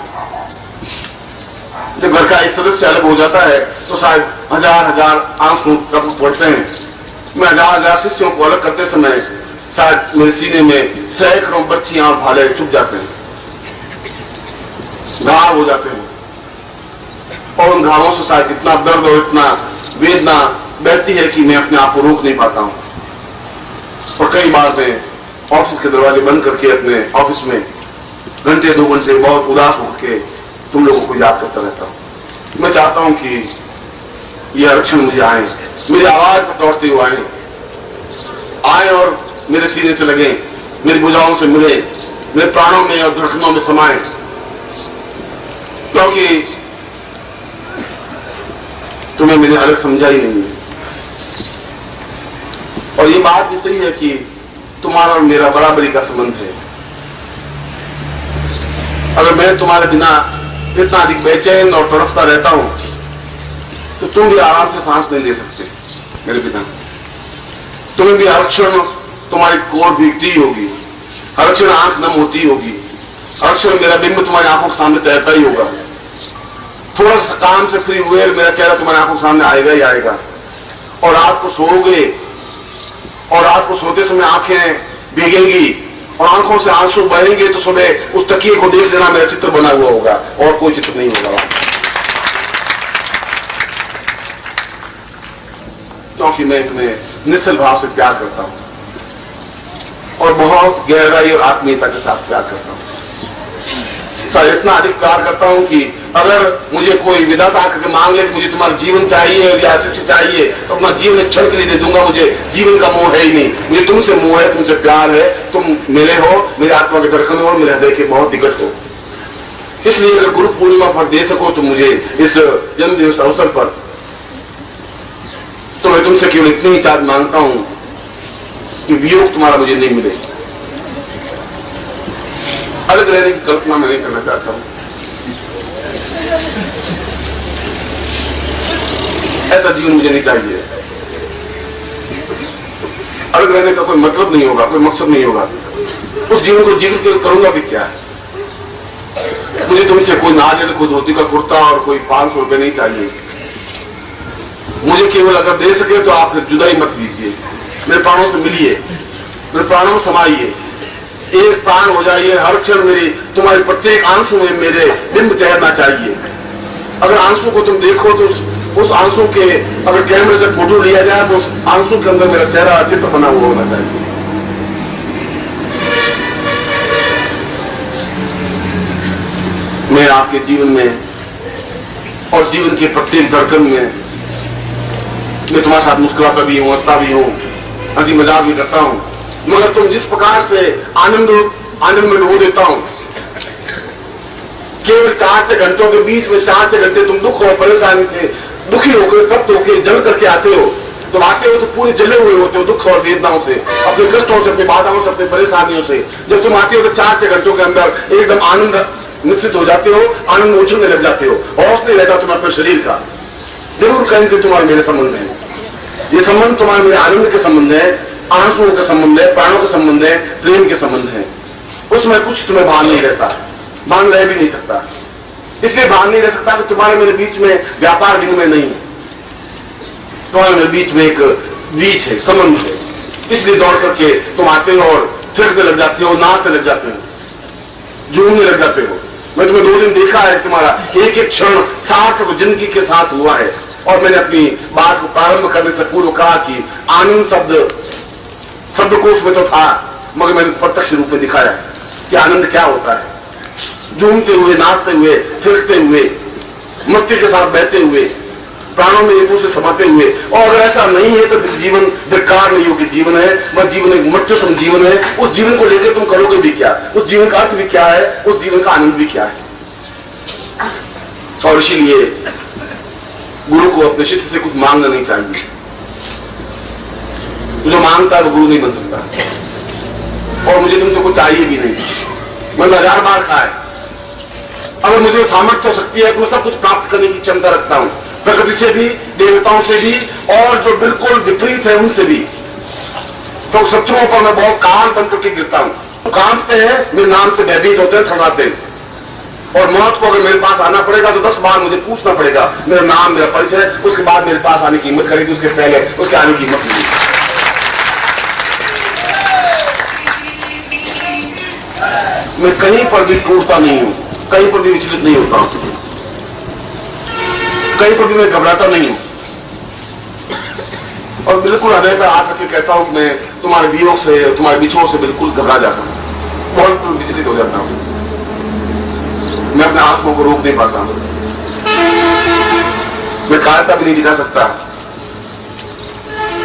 जब घर का एक सदस्य अलग हो जाता है तो शायद हजार हजार आंसू टपक पड़ते हैं। मैं हजार हजार शिष्यों को अलग करते समय शायद मेरे सीने में सैकड़ों बच्चियां और भाले चुप जाते हैं, घाव हो जाते हैं, और उन घावों से शायद इतना दर्द और इतना वेदना बहती है कि मैं अपने आप को रोक नहीं पाता हूं। और कई बार मैं ऑफिस के दरवाजे बंद करके अपने ऑफिस में घंटे 2 घंटे बहुत उदास होकर तुम लोगों को याद करता रहता हूं। मैं चाहता हूं कि ये आरक्षण मुझे आए, मेरी आवाज पर दौड़ते हुए आए और मेरे सीने से लगे, मेरी भुजाओं से मिले, मेरे प्राणों में और धड़कनों में समाए। क्योंकि तुम्हें मैंने अलग समझा ही नहीं है। और ये बात भी सही है कि तुम्हारा और मेरा बराबरी का संबंध है। अगर मैं तुम्हारे बिना इतना अधिक बेचैन और तड़फता रहता हूं तो तुम भी आराम से सांस नहीं ले सकते मेरे बिना। तुम्हें भी हर क्षण तुम्हारी कोर भीगती होगी, हर क्षण आंख नम होती होगी, हर क्षण मेरा बिंब तुम्हारी आंखों के सामने तैरता ही होगा। थोड़ा सा काम से फ्री हुए मेरा चेहरा तुम्हारी आंखों के सामने आएगा ही आएगा। और रात को सोओगे और रात को सोते समय आंखें भीगेंगी और आंखों से आंसू बहेंगे तो सुबह उस तकिए को देख लेना मेरा चित्र बना हुआ होगा और कोई चित्र नहीं होगा। क्योंकि मैं तुम्हें निश्चल भाव से प्यार करता हूं और बहुत गहराई और आत्मीयता के साथ प्यार करता हूं। शायद इतना अधिक प्यार करता हूं कि अगर मुझे कोई विधाता आकर के मांग ले कि मुझे तुम्हारा जीवन चाहिए और आशीष चाहिए तो अपना जीवन एक क्षण के लिए दे दूंगा। मुझे जीवन का मोह है ही नहीं, मुझे तुमसे मोह है, तुमसे प्यार है। तुम मेरे हो, मेरी आत्मा के धड़कन हो, मेरे हृदय के बहुत निकट हो। इसलिए अगर गुरु पूर्णिमा पर दे सको तो मुझे इस जन्मदिवस अवसर पर तो मैं तुमसे केवल इतनी ही चाहत मांगता हूं कि वियोग तुम्हारा मुझे नहीं मिले। अलग रहने की कल्पना मैं नहीं करना चाहता हूं। ऐसा जीवन मुझे नहीं चाहिए। अलग रहने का कोई मतलब नहीं होगा, कोई मकसद नहीं होगा। उस जीवन को जीवन के करूंगा भी क्या? मुझे तुमसे कोई नारियल, कोई धोती का कुर्ता और कोई 500 रुपए नहीं चाहिए। मुझे केवल अगर दे सके तो आप जुदाई मत दीजिए, मेरे प्राणों से मिलिए, मेरे प्राणों में समाइए, एक प्राण हो जाइए। हर क्षण मेरी तुम्हारे प्रत्येक आंसू में मेरे बिंब तैरना चाहिए। अगर आंसू को तुम देखो तो उस आंसू के अगर कैमरे से फोटो लिया जाए तो उस आंसू के अंदर मेरा चेहरा चित्र बना हुआ होना चाहिए। मैं आपके जीवन में और जीवन के प्रत्येक धड़कन में मैं तुम्हारे साथ मुस्कुराता भी हूँ, हंसता भी हूँ, हंसी मजाक भी करता हूँ। मगर तुम जिस प्रकार से आनंद में डुबो देता हूँ, केवल 4-6 घंटों के बीच में 4-6 घंटे तुम दुख और परेशानी से दुखी होकर तप्त होकर जल करके आते हो। तो आते हो तो पूरे जले हुए होते हो दुख और वेदनाओं से, अपने कष्टों से, अपनी बाधाओं से, अपनी परेशानियों से। जब तुम आते हो तो 4-6 घंटों के अंदर एकदम आनंद निश्चित हो जाते हो, आनंद उछलने लग जाते हो। हौस नहीं रहता तुम्हें अपने शरीर का। जरूर कहेंगे तुम्हारे मेरे संबंध है, ये संबंध तुम्हारे मेरे आनंद के संबंध है, आंसुओं के संबंध है, प्राणों के संबंध है, प्रेम के संबंध है। उसमें कुछ तुम्हें भान नहीं रहता, भान रह भी नहीं सकता। इसलिए भान नहीं रह सकता कि तुम्हारे मेरे बीच में व्यापार विनिमय नहीं है, तुम्हारे मेरे बीच में एक बीच है, संबंध है। इसलिए दौड़ करके तुम आते हो और थिरकने लग जाते हो, नाचने लग जाते हो, झूमने लग जाते हो। मैं तुम्हें 2 दिन देखा है, तुम्हारा एक एक क्षण सार्थक जिंदगी के साथ हुआ है। और मैंने अपनी बात को प्रारंभ करने से पूर्व कहा कि आनंद शब्दकोश में तो था, मगर मैंने प्रत्यक्ष रूप में दिखाया कि आनंद क्या होता है। झूमते हुए, नाचते हुए, थिरकते हुए, मस्ती के साथ बहते हुए, प्राणों में एक दूसरे समाते हुए। और अगर ऐसा नहीं है तो जीवन बेकार नहीं होगी। जीवन है वह जीवन एक मृत्यु सम जीवन है। उस जीवन को लेकर तुम करोगे भी क्या? उस जीवन का अर्थ भी क्या है? उस जीवन का आनंद भी क्या है? और इसीलिए गुरु को अपने शिष्य से कुछ मांगना नहीं चाहिए। जो मांगता है वो गुरु नहीं बन सकता। और मुझे तुमसे कुछ चाहिए भी नहीं। मैंने 1000 बार कहा है, अगर मुझे सामर्थ्य हो सकती है तो मैं सब कुछ प्राप्त करने की क्षमता रखता हूं, प्रकृति से भी, देवताओं से भी, और जो बिल्कुल विपरीत है उनसे भी। तो शत्रुओं पर मैं बहुत कान बन करके गिरता हूं, कांपते हैं, मेरे नाम से भयभीत होते हैं, थर्राते हैं। और मौत को अगर मेरे पास आना पड़ेगा तो 10 बार मुझे पूछना पड़ेगा मेरा नाम, मेरा परिचय, उसके बाद मेरे पास आने की हिम्मत करेगी, उसके पहले उसके आने की हिम्मत नहीं। मैं कहीं पर भी टूटता नहीं हूं, कहीं पर भी विचलित नहीं होता हूं, कहीं पर भी मैं घबराता नहीं हूं। और बिल्कुल हृदय पर आकर के कहता हूं कि मैं तुम्हारे वियोग से, तुम्हारे बिछोड़ से बिल्कुल घबरा जाता हूं, बहुत विचलित हो जाता हूं। मैं अपने आंसुओं को रोक नहीं पाता हूं, मैं कायरता भी नहीं दिखा सकता,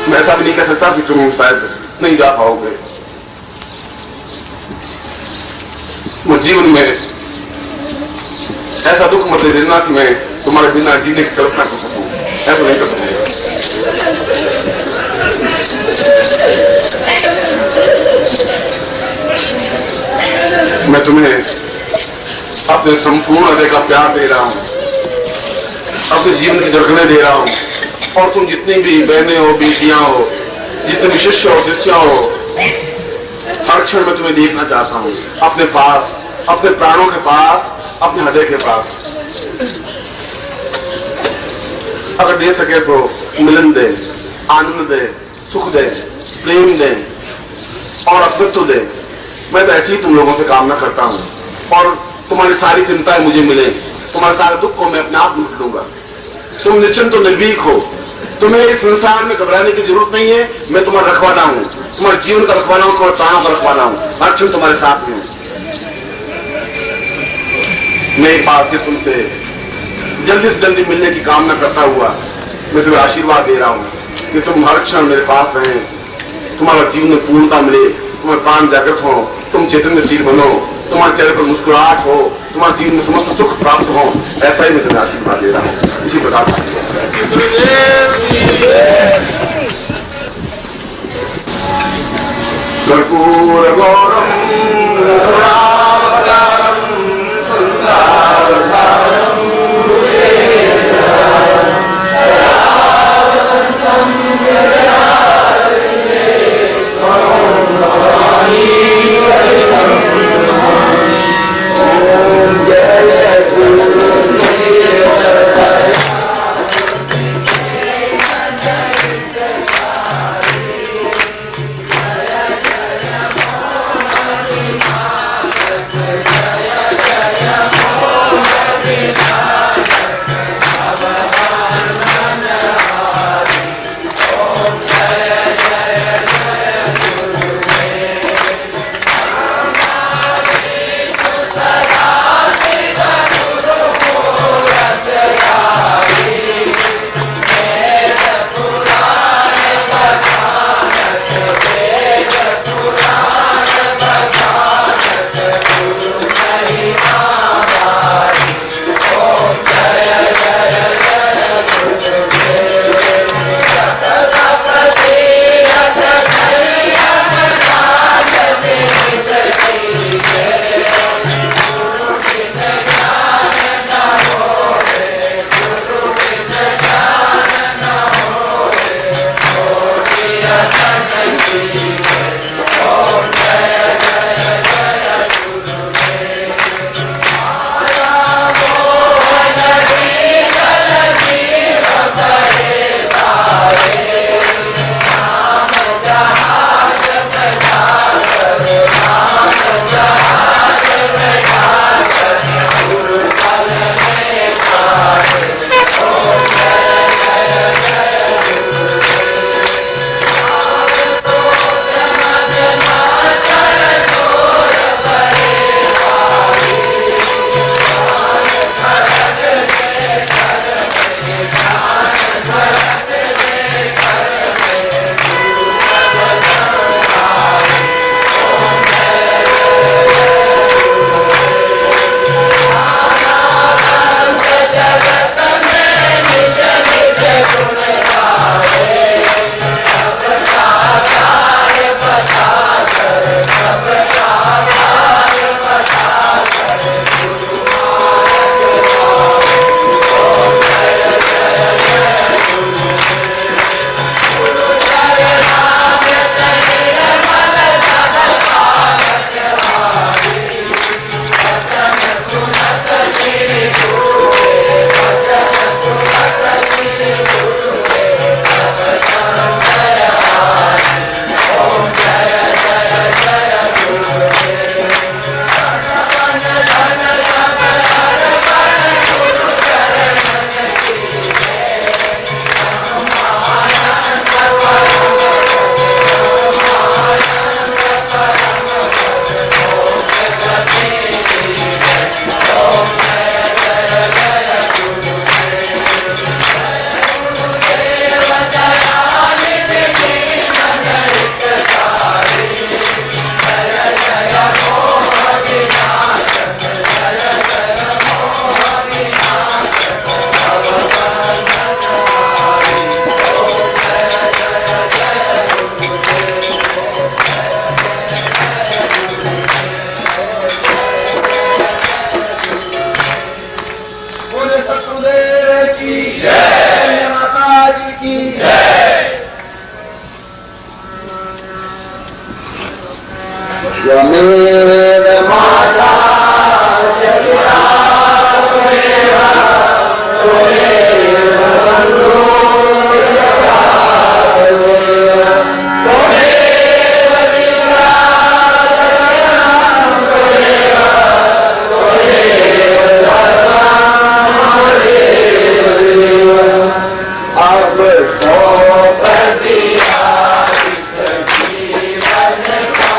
मैं ऐसा भी नहीं कह सकता कि तुम शायद नहीं जा पाओगे। मुझ जीवन में ऐसा दुख मत ले देना कि मैं तुम्हारे बिना जीने की कल्पना कर सकूं, ऐसा नहीं कर सकूंगा। मैं तुम्हें अपने संपूर्ण हृदय का प्यार दे रहा हूं, अपने जीवन की धड़कनें दे रहा हूं। और तुम जितनी भी बहनें हो, बेटियां हो, जितने भी शिष्य हो, शिष्या हो, हर क्षण मैं तुम्हें देखना चाहता हूँ अपने पास, अपने प्राणों के पास, अपने हृदय के पास। अगर दे सके तो मिलन दे, आनंद दे, सुख दे, प्रेम दे और अस्तित्व दे। मैं तो ऐसे ही तुम लोगों से कामना करता हूँ और तुम्हारी सारी चिंताएं मुझे मिले, तुम्हारे सारे दुख को मैं अपने आप लूट लूंगा। तुम निश्चिंत तो निर्भीक हो, तुम्हें इस संसार में घबराने की जरूरत नहीं है। मैं तुम्हारा रखवाला हूँ, तुम्हारे जीवन का रखवाला हूँ, तुम्हारे प्राणों का रखवाला हूँ। हर क्षण तुम्हारे साथ में हूँ। मैं एक बात से तुमसे जल्दी से जल्दी मिलने की कामना करता हुआ मैं तुम्हें आशीर्वाद दे रहा हूँ कि तुम हर क्षण मेरे पास रहें, तुम्हारा जीवन में पूर्णता मिले, तुम्हारे प्राण जागृत हो, तुम चैतन्यशील बनो, तुम्हारे चेहरे पर मुस्कुराहट हो, तुम्हारे जीवन में समस्त सुख प्राप्त हो। ऐसा ही मैं तुम्हें आशीर्वाद दे रहा हूँ। इसी प्रकार कर्पूर गौरम संसार सारम त्वमेव माता जगता त्वमेव त्वमेव बन्धुः सखा त्वमेव त्वमेव पिता जगतां त्वमेव त्वमेव सर्वं देव देव अब सौंपदिया इस जीवन का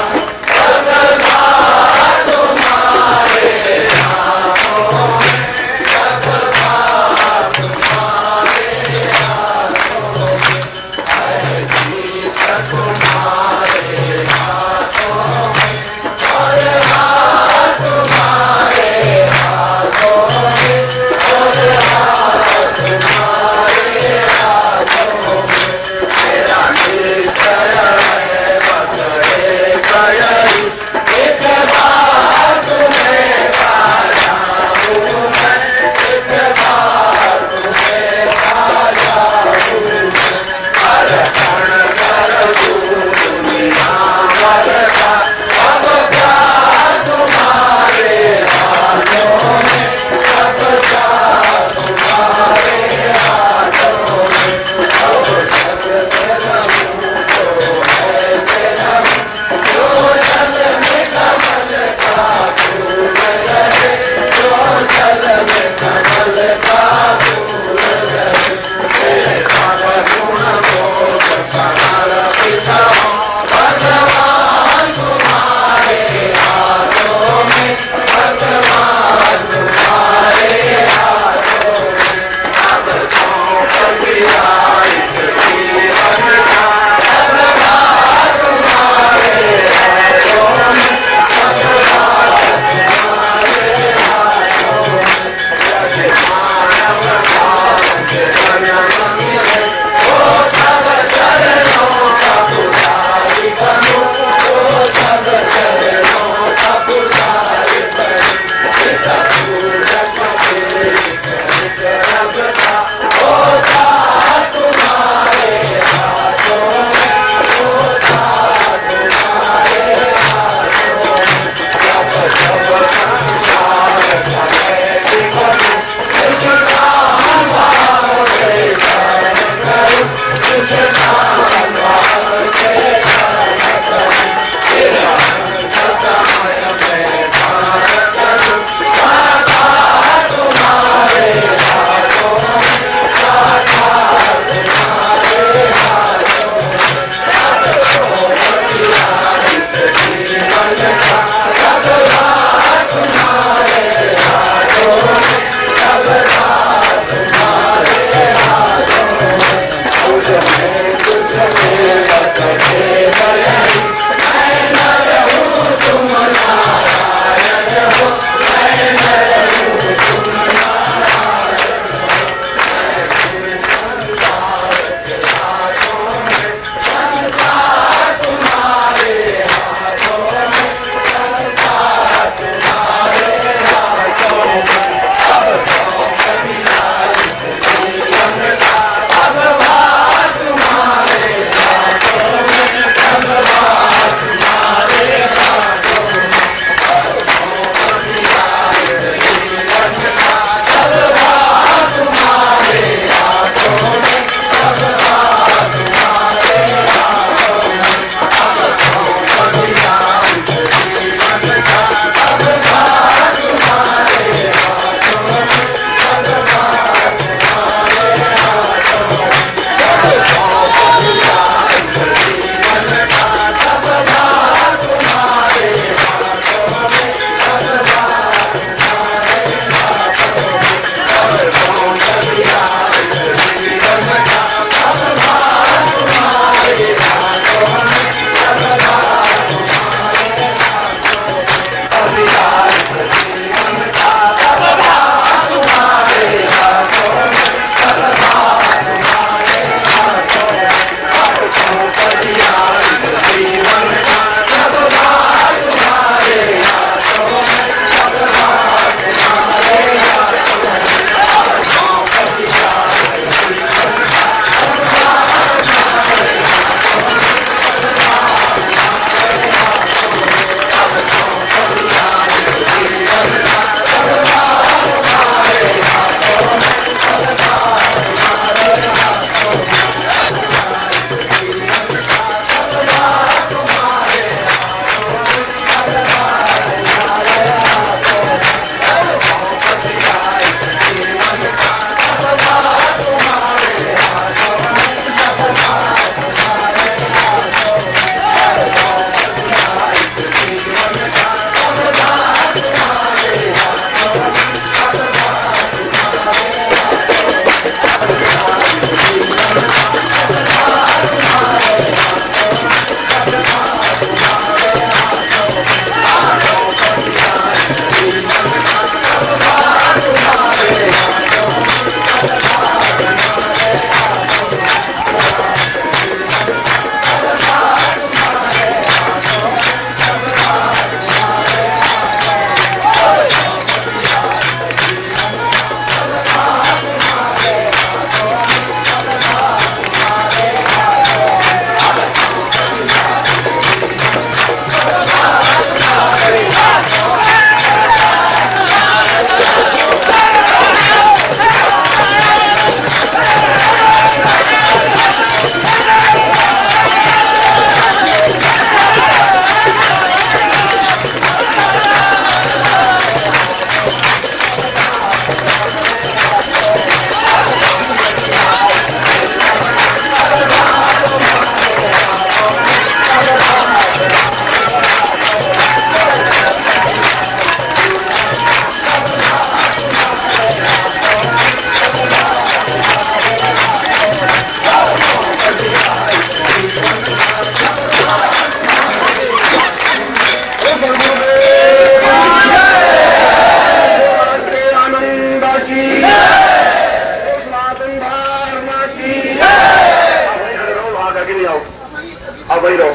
अब वही रहो,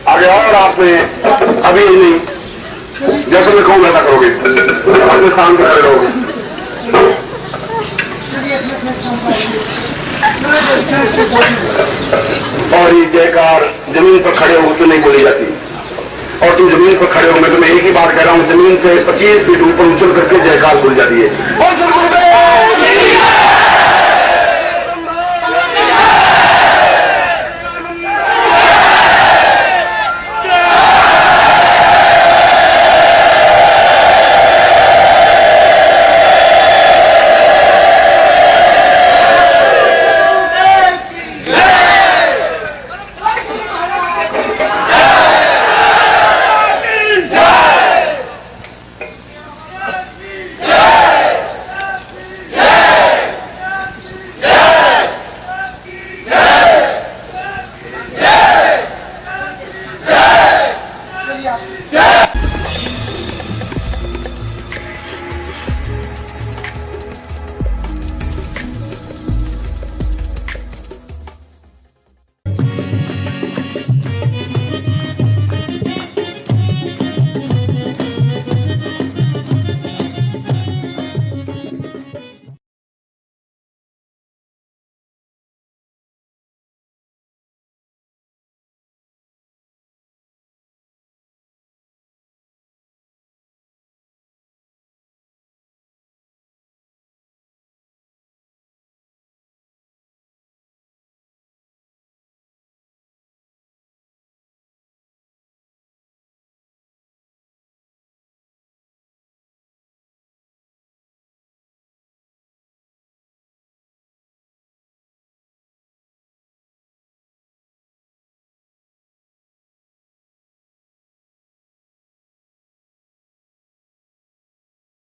आगे और आपने अभी नहीं, जैसे मैं कहूँ वैसा करोगे, अपने स्थान पर खड़े रहोगे। और ये जयकार जमीन पर खड़े हो तो नहीं बोली जाती, और तुम जमीन पर खड़े हो, मैं तुम्हें एक ही बात कह रहा हूँ, जमीन से 25 फीट ऊपर उछल करके जयकार बोली जाती है।